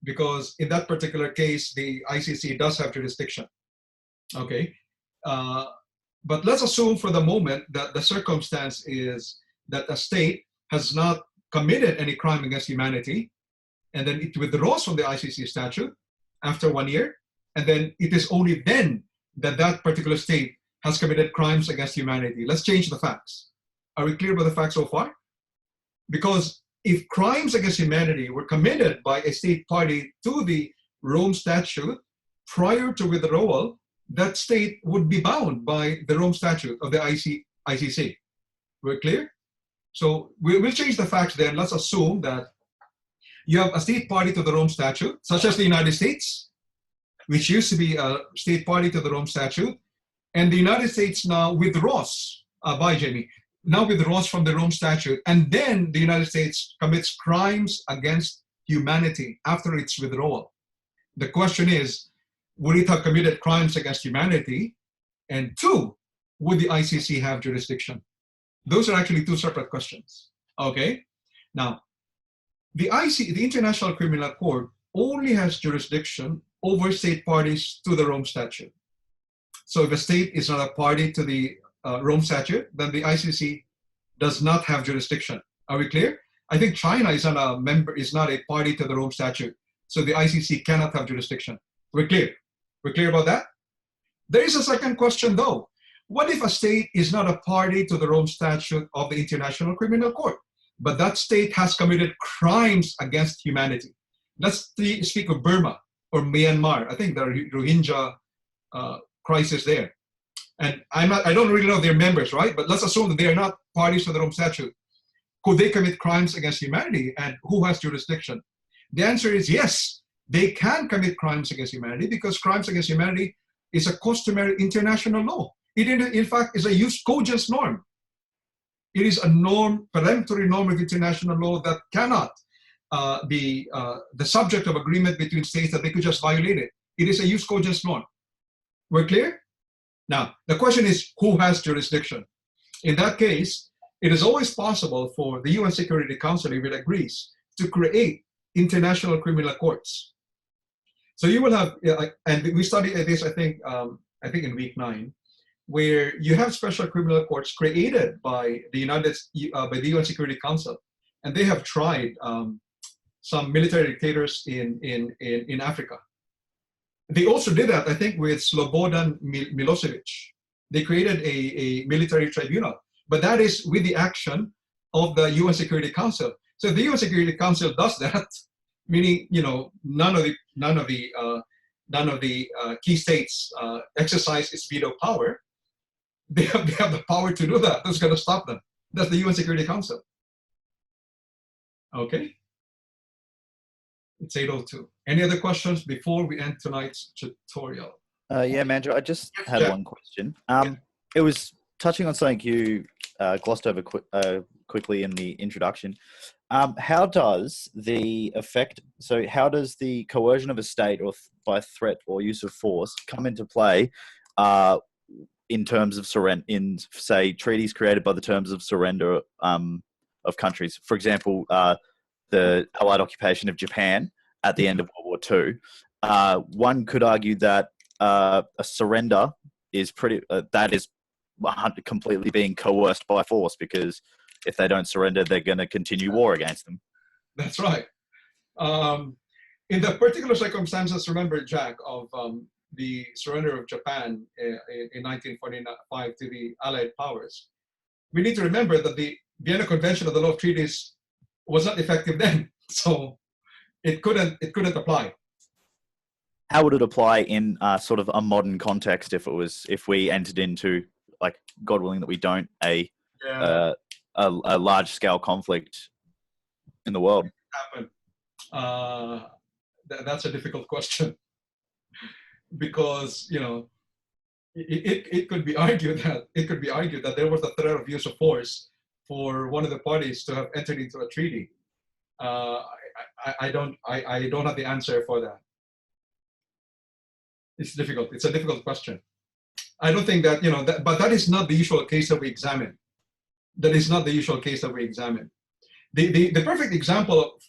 Because in that particular case, the ICC does have jurisdiction. Okay. But let's assume for the moment that the circumstance is that a state has not committed any crime against humanity, and then it withdraws from the ICC statute after 1 year, and then it is only then that that particular state has committed crimes against humanity. Let's change the facts. Are we clear about the facts so far? Because if crimes against humanity were committed by a state party to the Rome Statute prior to withdrawal, that state would be bound by the Rome Statute of the ICC. We're clear? So we'll change the facts then. Let's assume that you have a state party to the Rome Statute, such as the United States, which used to be a state party to the Rome Statute, and the United States now withdraws, now withdraws from the Rome Statute, and then the United States commits crimes against humanity after its withdrawal. The question is, would it have committed crimes against humanity? And two, would the ICC have jurisdiction? Those are actually two separate questions. Okay? Now, the International Criminal Court only has jurisdiction over state parties to the Rome Statute. So if a state is not a party to the Rome Statute, then the ICC does not have jurisdiction. Are we clear? I think China is not a member, is not a party to the Rome Statute. So the ICC cannot have jurisdiction. We're clear. We're clear about that? There is a second question though. What if a state is not a party to the Rome Statute of the International Criminal Court, but that state has committed crimes against humanity? Let's speak of Burma or Myanmar. I think the Rohingya crisis there. And I don't really know their members, right? But let's assume that they are not parties to the Rome Statute. could they commit crimes against humanity and who has jurisdiction? The answer is yes, they can commit crimes against humanity because crimes against humanity is a customary international law. It, in fact, is a jus cogens norm. It is a norm, peremptory norm of international law that cannot be the subject of agreement between states that they could just violate it. It is a jus cogens norm. We're clear? Now, the question is who has jurisdiction? In that case, it is always possible for the UN Security Council, if it agrees, to create international criminal courts. So you will have, and we studied this, I think in week 9, where you have special criminal courts created by the UN Security Council, and they have tried some military dictators in Africa. They also did that, I think, with Slobodan Milosevic. They created a military tribunal, but that is with the action of the UN Security Council. So if the UN Security Council does that, meaning none of the key states exercise its veto power, they have the power to do that. Who's going to stop them? That's the UN Security Council. Okay. It's 8:02. Any other questions before we end tonight's tutorial? Yeah, Manjo, I just had one question. It was touching on something you glossed over quickly in the introduction. How does the coercion of a state or by threat or use of force come into play in terms of surrender, in say treaties created by the terms of surrender of countries? For example, the Allied occupation of Japan at the end of World War II. One could argue that a surrender is completely being coerced by force, because if they don't surrender, they're going to continue war against them. That's right. In the particular circumstances, remember, Jack, of the surrender of Japan in 1945 to the Allied powers, we need to remember that the Vienna Convention of the Law of Treaties was not effective then, so it couldn't apply. How would it apply in sort of a modern context if we entered into, like, God willing that we don't, a large scale conflict in the world? That's a difficult question, because it could be argued that there was a threat of use of force for one of the parties to have entered into a treaty. I don't have the answer for that. It's difficult. It's a difficult question. I don't think that, but that is not the usual case that we examine. That is not the usual case that we examine. The perfect example,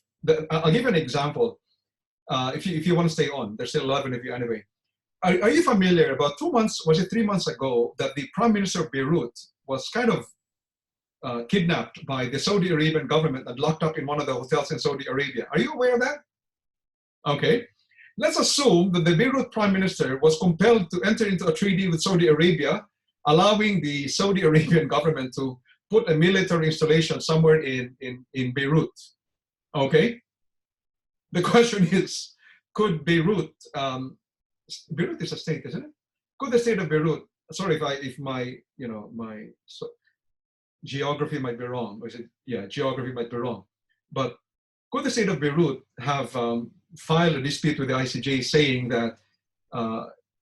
I'll give you an example. If you want to stay on, there's still 11 of you anyway. Are you familiar, about 2 months, was it 3 months ago, that the Prime Minister of Beirut was kind of kidnapped by the Saudi Arabian government and locked up in one of the hotels in Saudi Arabia? Are you aware of that? Okay. Let's assume that the Beirut Prime Minister was compelled to enter into a treaty with Saudi Arabia, allowing the Saudi Arabian government to put a military installation somewhere in Beirut. Okay? The question is, could Beirut, Beirut is a state, isn't it? Could the state of Beirut, sorry if my geography might be wrong, or is it, yeah, geography might be wrong, but could the state of Beirut have filed a dispute with the ICJ saying that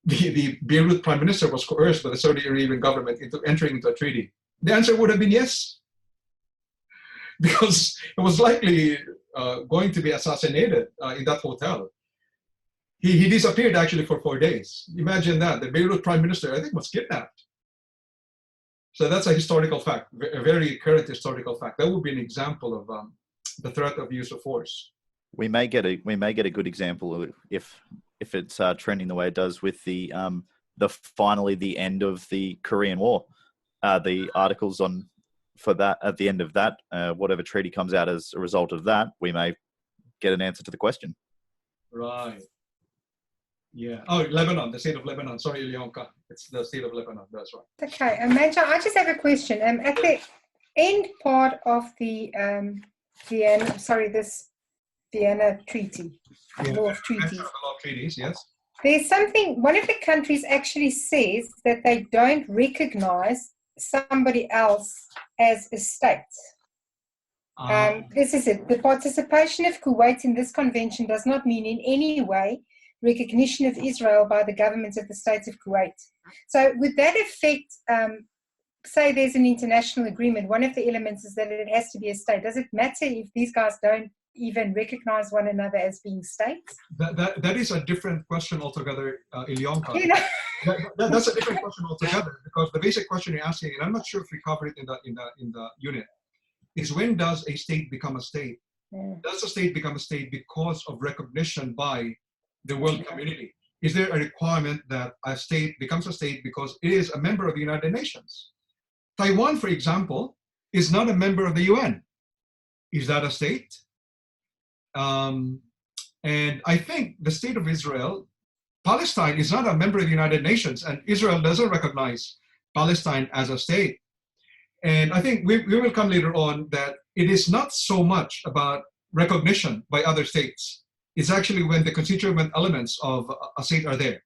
the Beirut Prime Minister was coerced by the Saudi Arabian government into entering into a treaty? The answer would have been yes, because it was likely going to be assassinated in that hotel. He disappeared actually for 4 days. Imagine that. The Beirut Prime Minister, I think, was kidnapped. So that's a historical fact, a very current historical fact. That would be an example of the threat of use of force. We may get a good example if it's trending the way it does with the finally the end of the Korean War. The articles for that at the end of that, whatever treaty comes out as a result of that, we may get an answer to the question. Right. Yeah. Oh, Lebanon, the state of Lebanon. Sorry, Ilyonka. It's the state of Lebanon. That's right. Okay. Manjo, I just have a question. At the end part of the this Vienna Treaty, Law of Treaties. Law of Treaties, yes. There's something, one of the countries actually says that they don't recognize somebody else as a state. This is it. The participation of Kuwait in this convention does not mean in any way recognition of Israel by the government of the state of Kuwait. So would that affect, say there's an international agreement, one of the elements is that it has to be a state. Does it matter if these guys don't even recognize one another as being states? That is a different question altogether, Ilionka. You know? That's a different question altogether, because the basic question you're asking, and I'm not sure if we covered it in the unit, is when does a state become a state? Does a state become a state because of recognition by the world community? Is there a requirement that a state becomes a state because it is a member of the United Nations? Taiwan, for example, is not a member of the UN. Is that a state? And I think the state of Israel, Palestine is not a member of the United Nations, and Israel doesn't recognize Palestine as a state. And I think we will come later on that it is not so much about recognition by other states. It's actually when the constituent elements of a state are there.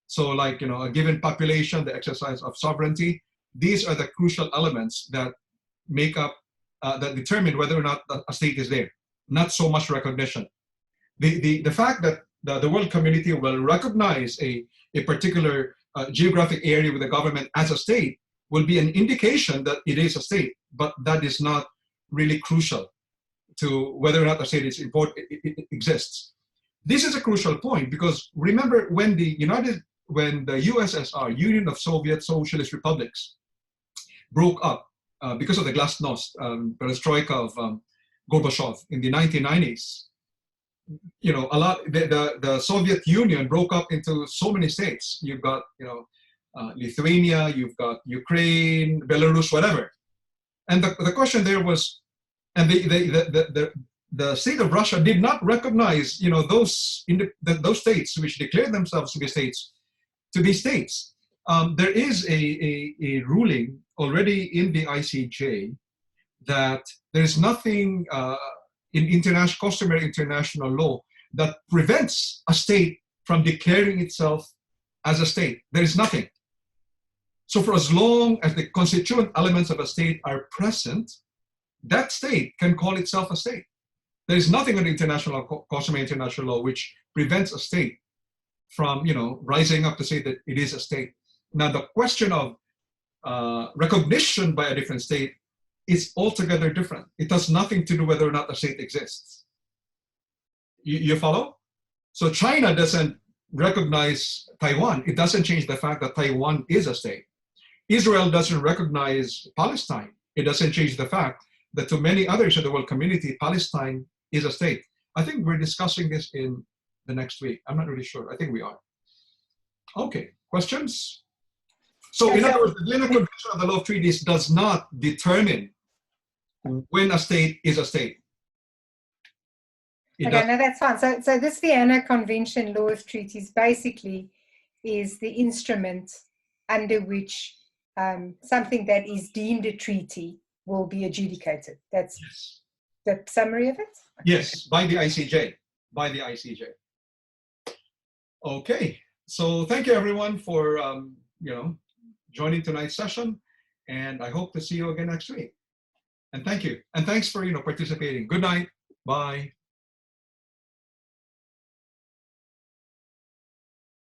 So like, you know, a given population, the exercise of sovereignty, these are the crucial elements that make up, that determine whether or not a state is there, not so much recognition. The fact that the world community will recognize a particular geographic area with the government as a state will be an indication that it is a state, but that is not really crucial to whether or not a state is it exists. This is a crucial point because remember when the USSR, Union of Soviet Socialist Republics, broke up because of the glasnost, perestroika of Gorbachev in the 1990s, you know, the Soviet Union broke up into so many states. You've got, you know, Lithuania, you've got Ukraine, Belarus, whatever. And the question there was, and the state of Russia did not recognize, you know, those states which declared themselves to be states, There is a ruling already in the ICJ that there is nothing in customary international law that prevents a state from declaring itself as a state. There is nothing. So for as long as the constituent elements of a state are present, that state can call itself a state. There is nothing in international customary international law which prevents a state from, you know, rising up to say that it is a state. Now the question of recognition by a different state is altogether different. It has nothing to do whether or not a state exists. You follow? So China doesn't recognize Taiwan. It doesn't change the fact that Taiwan is a state. Israel doesn't recognize Palestine. It doesn't change the fact that to many others in the world community, Palestine is a state. I think we're discussing this in the next week. I'm not really sure. I think we are. Okay, questions? So in other words, the Vienna Convention of the Law of Treaties does not determine when a state is a state. Okay, no, that's fine. So this Vienna Convention Law of Treaties basically is the instrument under which something that is deemed a treaty will be adjudicated. That's yes. The summary of it? Yes, by the ICJ. By the ICJ. Okay, so thank you everyone for you know, joining tonight's session, and I hope to see you again next week. And thank you, and thanks for, you know, participating. Good night. Bye.